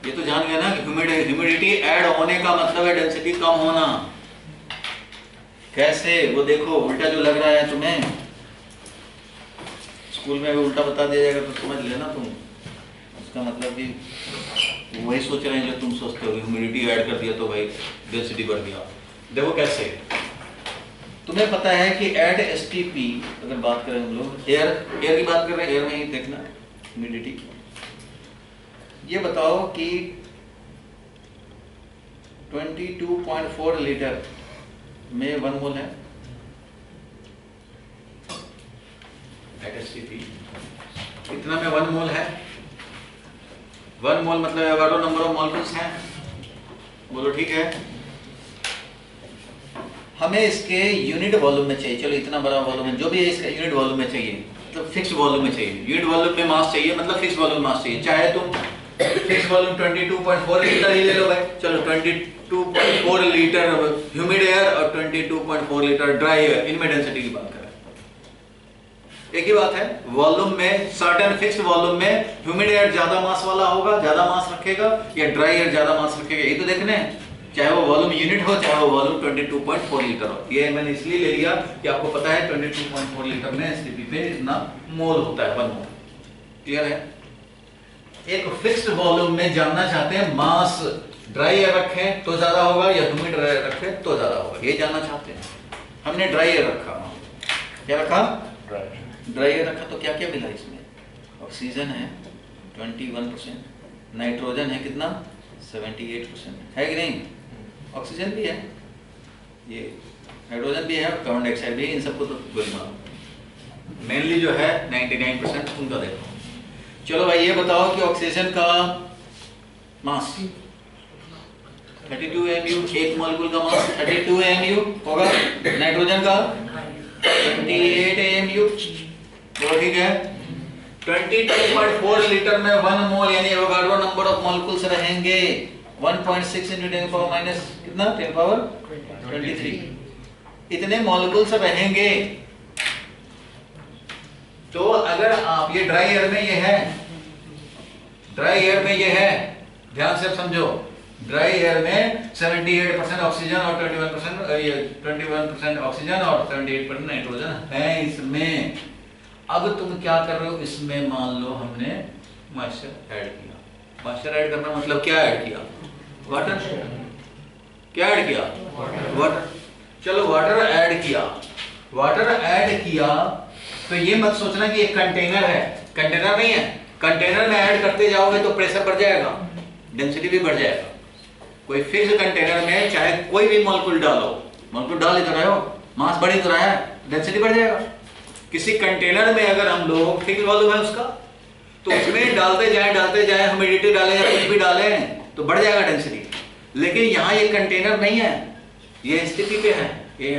ये तो जान गया ना कि ह्यूमिडिटी ऐड होने का मतलब है डेंसिटी कम होना। कैसे? वो देखो उल्टा जो लग रहा है तुम्हें, स्कूल में भी उल्टा बता दिया जाएगा तो समझ लेना तुम, उसका मतलब कि वही सोच रहे हैं जो तुम सोचते हो, ह्यूमिडिटी ऐड कर दिया तो भाई डेंसिटी बढ़ गया। देखो कैसे, तुम्हें पता है कि एट एसटीपी अगर बात करें हम लोग, एयर की बात कर रहे हैं, एयर में ही देखना ह्यूमिडिटी। ये बताओ कि 22.4 लीटर में 1 मोल है एट एसटीपी, इतना में 1 मोल है। 1 मोल मतलब एवोगाड्रो नंबर ऑफ मॉलिक्यूल्स हैं, बोलो ठीक है। हमें इसके यूनिट वॉल्यूम में चाहिए, चलो इतना बड़ा वॉल्यूम है, जो भी है इसका यूनिट वॉल्यूम में चाहिए, मतलब फिक्स्ड वॉल्यूम में चाहिए। यूनिट वॉल्यूम में मास चाहिए, मतलब फिक्स्ड वॉल्यूम मास चाहिए। चाहे तुम फिक्स्ड वॉल्यूम 22.4 लीटर ही ले लो भाई, चलो 22.4 लीटर ह्यूमिड एयर और 22.4 लीटर ड्राई एयर, इनमें डेंसिटी की बात करें, एक ही बात है। वॉल्यूम में, सर्टेन फिक्स्ड वॉल्यूम में ह्यूमिड एयर ज्यादा मास वाला होगा, ज्यादा मास रखेगा, या ड्राई एयर ज्यादा मास रखेगा, ये तो देखने हैं। चाहे वो वॉल्यूम यूनिट हो, चाहे वो वॉल्यूम 22.4 लीटर हो। ये मैंने इसलिए ले लिया कि आपको पता है 22.4 लीटर में एसटीपी पे इतना मोल होता है, 1 मोल। क्लियर है? एक फिक्स्ड वॉल्यूम में जानना चाहते हैं मास ड्राई एयर रखें तो ज्यादा होगा या ह्यूमिड एयर रखें तो ज्यादा होगा, ये जानना चाहते हैं। हमने ड्राई एयर रखा, क्या रखा? Dry. ड्राई एयर रखा। तो क्या क्या मिला इसमें? ऑक्सीजन है 21%, नाइट्रोजन है कितना? 78% है कि नहीं? ऑक्सीजन भी है, ये हाइड्रोजन भी है, कार्बन डाइऑक्साइड भी है, इन सबको तो गोली मारो। मेनली जो है 99% उनका देखो। चलो भाई ये बताओ कि ऑक्सीजन का मास 32 mu, एक मॉलिक्यूल का मास 32 mu होगा। नाइट्रोजन का 28 mu, वो ठीक है। 22.4 लीटर में 1 मोल यानी एवोगाड्रो नंबर ऑफ मॉलिक्यूल्स रहेंगे 1.6 into 10 power minus कितना 10 power 23 इतने मॉलिक्यूल्स रहेंगे। तो अगर आप ये ड्राई एयर में ये है, ड्राई एयर में ये है, ध्यान से समझो, ड्राई एयर में 78% ऑक्सीजन और 21% ऑक्सीजन और 78% नाइट्रोजन है इसमें। अब तुम क्या कर रहे हो इसमें? मान लो हमने मॉइस्चर ऐड किया। मॉइस्चर ऐड करना मतलब क्या ऐड किया? वाटर। क्या ऐड किया? वाटर। चलो वाटर ऐड किया, वाटर ऐड किया तो ये मत सोचना कि एक कंटेनर है, कंटेनर नहीं है। कंटेनर में ऐड करते जाओगे तो प्रेशर बढ़ जाएगा, डेंसिटी भी बढ़ जाएगा। कोई फिक्स कंटेनर में चाहे कोई भी मॉलिक्यूल डालो, मॉलिक्यूल डाल ही तो रहे हो, मास बढ़ ही तो रहा है, डेंसिटी बढ़ जाएगा। किसी कंटेनर में अगर हम लोग फिक्स वॉल्यूम है उसका, तो उसमें डालते जाए, ह्यूमिडिटी डालें या कुछ भी डालें तो बढ़ जाएगा डेंसिटी। लेकिन यहाँ ये कंटेनर नहीं है, ये स्थिति पे है। ये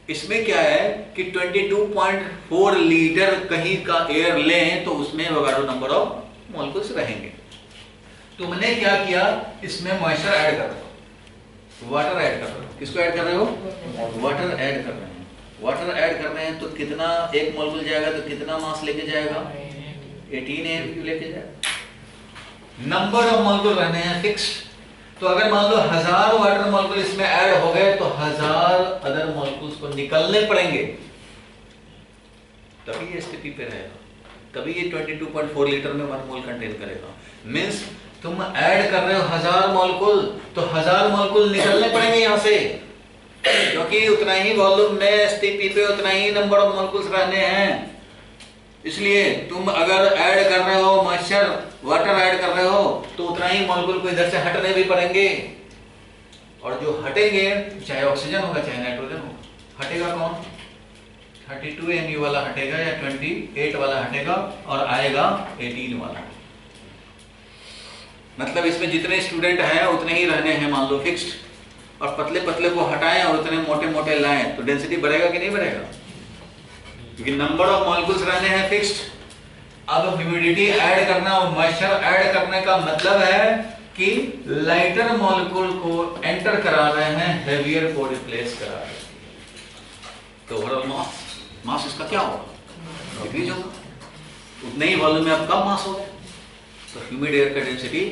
इसमें क्या है कि 22.4 लीटर कहीं का एयर लें तो उसमें एवोगाड्रो नंबर ऑफ मॉलिक्यूल्स रहेंगे। तुमने क्या किया, इसमें मॉइस्चर ऐड कर रहे हो, वाटर ऐड कर रहे हो। किसको ऐड कर रहे हो? वाटर ऐड कर रहे हैं। वाटर ऐड कर रहे हैं तो कितना एक मॉलिक्यूल जाएगा तो कितना मास लेके जाएगा? 18 mu लेके जाएगा। नंबर ऑफ मॉलिक्यूल रहने हैं फिक्स्ड। तो अगर मान लो 1000 वाटर मॉलिक्यूल इसमें ऐड हो गए तो 1000 अदर मॉलिक्यूल्स को निकलने पड़ेंगे, तभी ये स्थिति पे रहेगा, तभी ये 22.4 लीटर में 1 मोल कंटेन करेगा। मींस तुम ऐड कर रहे हो 1000 मॉलिक्यूल तो 1000 मॉलिक्यूल निकलने पड़ेंगे यहां से, क्योंकि उतना ही वॉल्यूम में स्थिति पे उतना ही नंबर ऑफ मॉलिक्यूल्स रहने हैं। इसलिए तुम अगर ऐड कर रहे हो मॉइस्चर, वाटर ऐड कर रहे हो तो उतना ही मॉलिक्यूल को इधर से हटने भी पड़ेंगे। और जो हटेंगे चाहे ऑक्सीजन होगा चाहे नाइट्रोजन होगा, हटेगा कौन? 32 mu वाला हटेगा या 28 वाला हटेगा और आएगा 18 वाला। मतलब इसमें जितने स्टूडेंट हैं उतने ही रहने हैं मान लो फिक्स्ड, और पतले पतले को हटाएं और उतने मोटे मोटे लाएं तो डेंसिटी बढ़ेगा कि नहीं बढ़ेगा? क्योंकि नंबर ऑफ मॉलिक्यूल्स रहने हैं फिक्स्ड। अब ह्यूमिडिटी ऐड करना और मॉइस्चर ऐड करने का मतलब है कि लाइटर मॉलिक्यूल को एंटर करा रहे हैं, हेवियर को रिप्लेस करा रहे हैं। तो ओवरऑल मास इसका क्या होगा? डिक्रीज होगा। उतने ही वॉल्यूम में अब कम मास हो गया तो ह्यूमिड एयर का डेंसिटी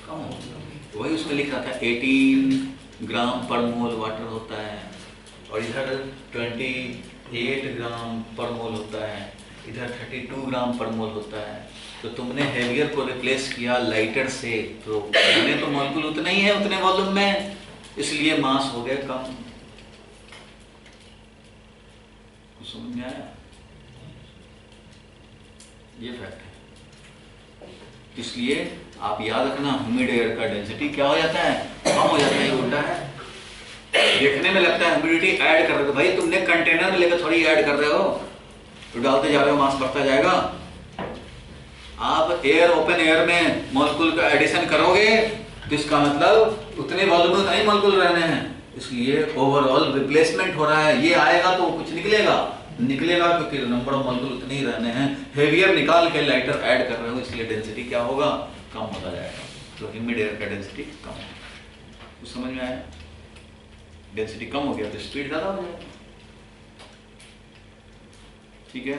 कम होगा। वही उसमें लिख रहा था 18 ग्राम पर मोल वाटर होता है और इधर 28 ग्राम पर मोल होता है, इधर 32 ग्राम पर मोल होता है। तो तुमने हेवियर को रिप्लेस किया लाइटर से, तो पुराने तो मॉलिक्यूल उतने ही है उतने वॉल्यूम में, इसलिए मास हो गया कम। समझ में आया? ये फैक्ट है। इसलिए आप याद रखना ह्यूमिड एयर का डेंसिटी क्या हो जाता है? कम हो जाता है। उल्टा है, देखने में लगता है ह्यूमिडिटी ऐड कर रहे हो, भाई तुमने कंटेनर में लेकर थोड़ी ऐड कर रहे हो, तो डालते जा रहे हो मास बढ़ता जाएगा। आप एयर ओपन एयर में मॉलिक्यूल का एडिशन करोगे तो इसका मतलब उतने वॉल्यूम में उतने ही मॉलिक्यूल रहने हैं, इसलिए ओवरऑल रिप्लेसमेंट हो रहा है। ये आएगा तो कुछ निकलेगा क्योंकि नंबर ऑफ मॉलिक्यूल उतने ही रहने हैं। हेवियर निकाल के लाइटर ऐड कर रहे हो इसलिए डेंसिटी क्या होगा? कम होता जाएगा। तो ह्यूमिड एयर का डेंसिटी कम होगा। कुछ समझ में आया? डेंसिटी कम हो गया तो स्पीड ज्यादा हो जाएगा। ठीक है।